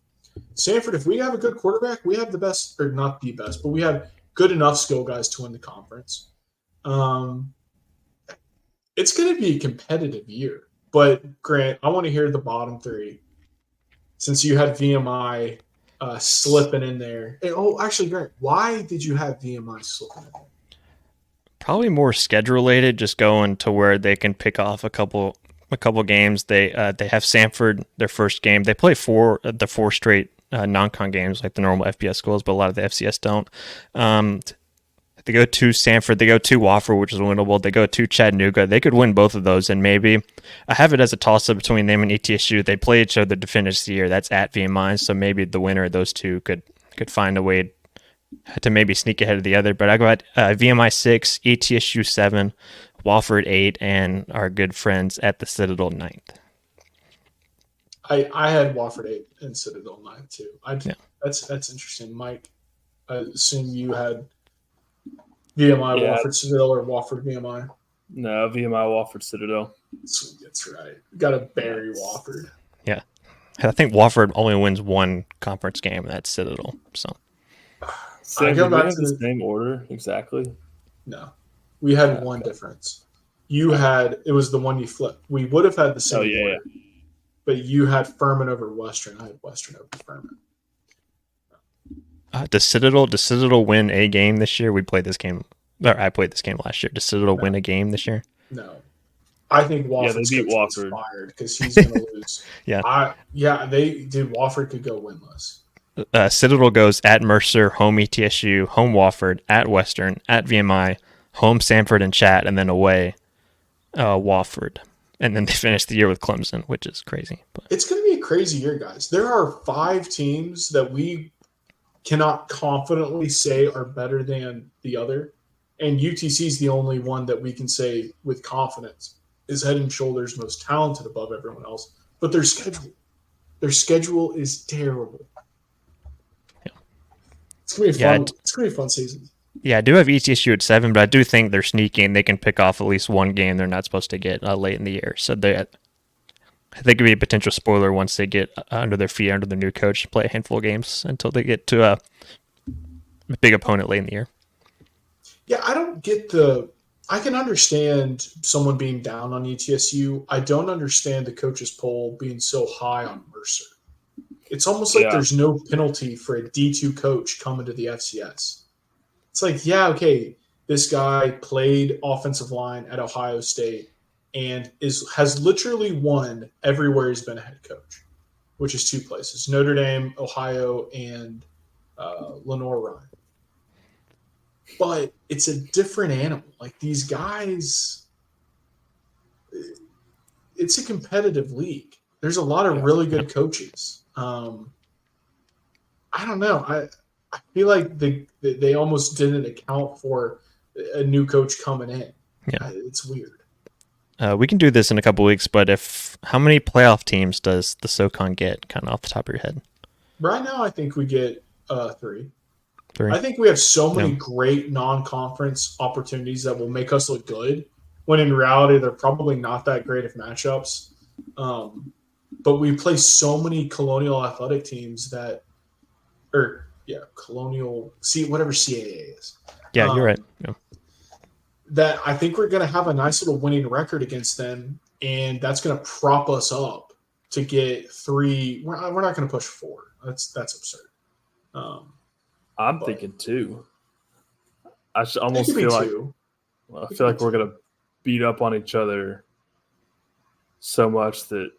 Samford, if we have a good quarterback, we have the best, or not the best, but we have good enough skill guys to win the conference. It's going to be a competitive year. But, Grant, I want to hear the bottom 3. Since you had VMI slipping in there. Actually, Grant, why did you have VMI slipping in there? Probably more schedule related, just going to where they can pick off a couple games. They have Samford, their first game. They play 4 straight non-con games like the normal FBS schools, but a lot of the FCS don't. They go to Samford, they go to Wofford, which is winnable. They go to Chattanooga. They could win both of those, and maybe I have it as a toss-up between them and ETSU. They play each other to finish the year. That's at VMI, so maybe the winner of those two could find a way to maybe sneak ahead of the other. But I got VMI 6, ETSU 7, Wofford 8, and our good friends at the Citadel 9th. I had Wofford 8 and Citadel 9 too. That's interesting. Mike, I assume you had VMI, Wofford, Citadel, or Wofford, VMI? No, VMI, Wofford, Citadel. That's right. Got to bury Wofford. Yeah. I think Wofford only wins one conference game, and that's Citadel. So, Sam, did we have the same order exactly? No. We had one difference. It was the one you flipped. We would have had the same order. Yeah. But you had Furman over Western. I had Western over Furman. Does Citadel win a game this year? We played this game, or I played this game last year. Does Citadel win a game this year? No. I think Wofford's they beat coach Wofford. was fired because he's going to lose. Wofford could go winless. Citadel goes at Mercer, home ETSU, home Wofford, at Western, at VMI, home Samford and Chat, and then away Wofford. And then they finish the year with Clemson, which is crazy. But it's going to be a crazy year, guys. There are 5 teams that we cannot confidently say are better than the other. And UTC is the only one that we can say with confidence is head and shoulders most talented above everyone else. But their schedule is terrible. Yeah. It's gonna be a fun season. Yeah, I do have ETSU at 7, but I do think they're sneaky and they can pick off at least one game they're not supposed to get late in the year. So I think it could be a potential spoiler once they get under their feet, under their new coach, play a handful of games until they get to a big opponent late in the year. Yeah, I don't get I can understand someone being down on ETSU. I don't understand the coaches poll being so high on Mercer. It's almost like there's no penalty for a D2 coach coming to the FCS. It's like, yeah, okay, this guy played offensive line at Ohio State and has literally won everywhere he's been a head coach, which is 2 places, Notre Dame, Ohio, and Lenore-Ryan. But it's a different animal. Like these guys, it's a competitive league. There's a lot of really good coaches. I don't know. I feel like they almost didn't account for a new coach coming in. Yeah. It's weird. We can do this in a couple weeks, but how many playoff teams does the SoCon get, kind of off the top of your head? Right now, I think we get 3. 3? I think we have so many great non-conference opportunities that will make us look good, when in reality, they're probably not that great of matchups. But we play so many Colonial Athletic teams Colonial, whatever CAA is. Yeah, you're right. Yeah. That I think we're going to have a nice little winning record against them, and that's going to prop us up to get 3. We're not going to push 4. That's absurd. I'm thinking 2. I almost feel like we're going to beat up on each other so much that,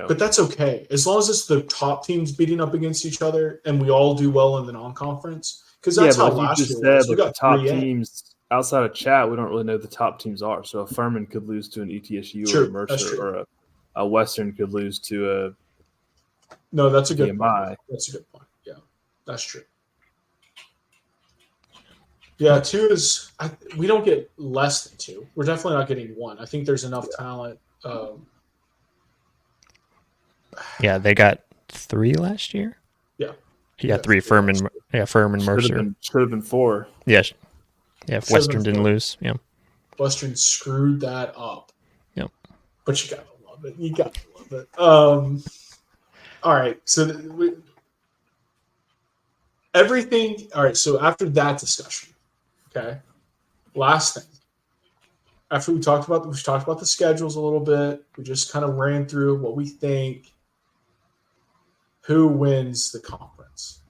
But that's okay. As long as it's the top teams beating up against each other and we all do well in the non-conference. Because that's how last year was. We got the top teams outside of chat, we don't really know who the top teams are. So a Furman could lose to an ETSU or a Mercer, or a Western could lose to a No, that's a good VMI. Point. That's a good point. Yeah, that's true. Yeah, 2 is we don't get less than 2. We're definitely not getting 1. I think there's enough talent. Yeah, they got 3 last year. Yeah, 3 Furman. Furman, Mercer. Should have been 4. Yeah, if Western didn't lose. Yeah, Western screwed that up. Yep. But you gotta love it. All right, so everything. All right, so after that discussion, okay. Last thing. After we've talked about the schedules a little bit. We just kind of ran through what we think. Who wins the conference?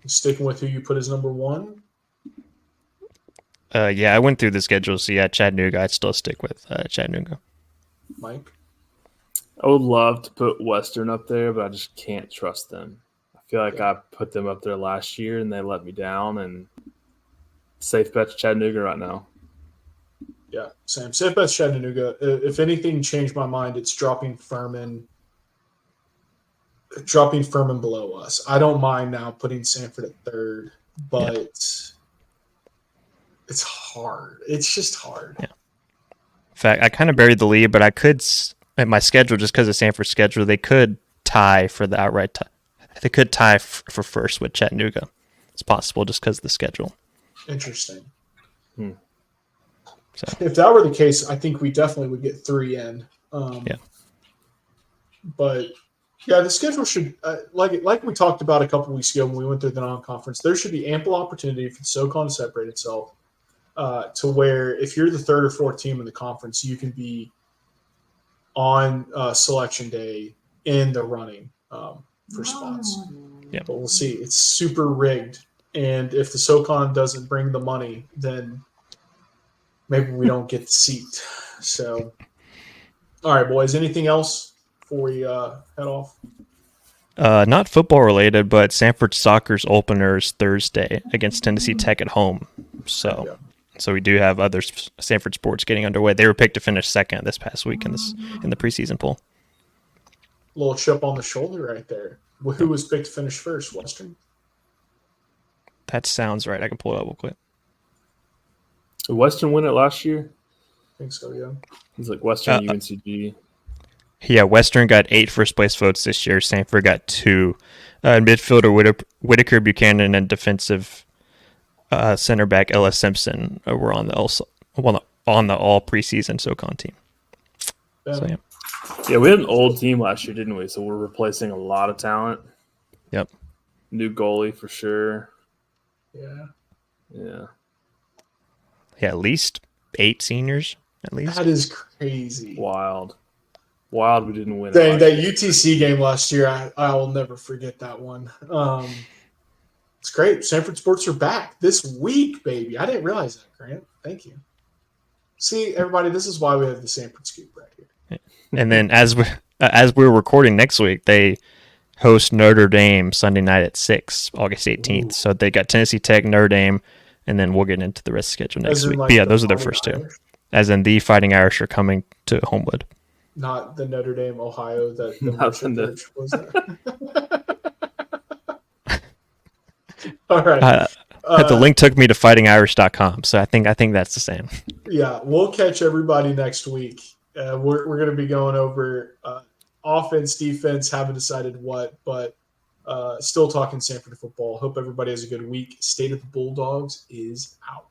You sticking with who you put as number 1? Yeah, I went through the schedule. So yeah, Chattanooga. I'd still stick with Chattanooga. Mike? I would love to put Western up there, but I just can't trust them. I feel like I put them up there last year and they let me down, and safe bet to Chattanooga right now. Yeah, same. Safe bet Chattanooga. If anything changed my mind, it's dropping Furman below us. I don't mind now putting Samford at 3rd, but it's hard. It's just hard. Yeah. In fact, I kind of buried the lead, but I could at my schedule, just because of Samford's schedule, they could tie for the outright tie. They could tie for first with Chattanooga. It's possible just because of the schedule. Interesting. So if that were the case, I think we definitely would get 3 in. But yeah, the schedule should like we talked about a couple weeks ago when we went through the non-conference. There should be ample opportunity for the SoCon to separate itself to where if you're the 3rd or 4th team in the conference, you can be on selection day in the running. for spots. Yeah. But we'll see. It's super rigged. And if the SoCon doesn't bring the money, then maybe we don't get the seat. So, all right, boys. Anything else before we head off? Not football related, but Samford Soccer's opener is Thursday against Tennessee Tech at home. So we do have other Samford sports getting underway. They were picked to finish second this past week in the preseason poll. Little chip on the shoulder right there. Who was picked to finish first? Western? That sounds right. I can pull it up real quick. Did Western win it last year? I think so, yeah. It's like Western UNCG. Yeah, Western got 8 first-place votes this year. Sanford got 2. Midfielder Whitaker Buchanan and defensive center back Ellis Simpson were on the all preseason SoCon team. Yeah. So, yeah, we had an old team last year, didn't we? So we're replacing a lot of talent. Yep. New goalie for sure. Yeah. Yeah. Yeah, at least 8 seniors, at least. That is crazy. Wild we didn't win. Dang, that UTC game last year, I will never forget that one. It's great. Samford sports are back this week, baby. I didn't realize that, Grant. Thank you. See, everybody, this is why we have the Samford Scoop right here. And then as we're recording next week, they host Notre Dame Sunday night at 6, August 18th. Ooh. So they got Tennessee Tech, Notre Dame, and then we'll get into the rest of the schedule next week. But yeah, those are their first two. As in the Fighting Irish are coming to Homewood. Not the Notre Dame, Ohio that the church was there. All right. The link took me to fightingirish.com, so I think that's the same. Yeah, we'll catch everybody next week. We're going to be going over offense, defense, haven't decided what, but still talking Samford football. Hope everybody has a good week. State of the Bulldogs is out.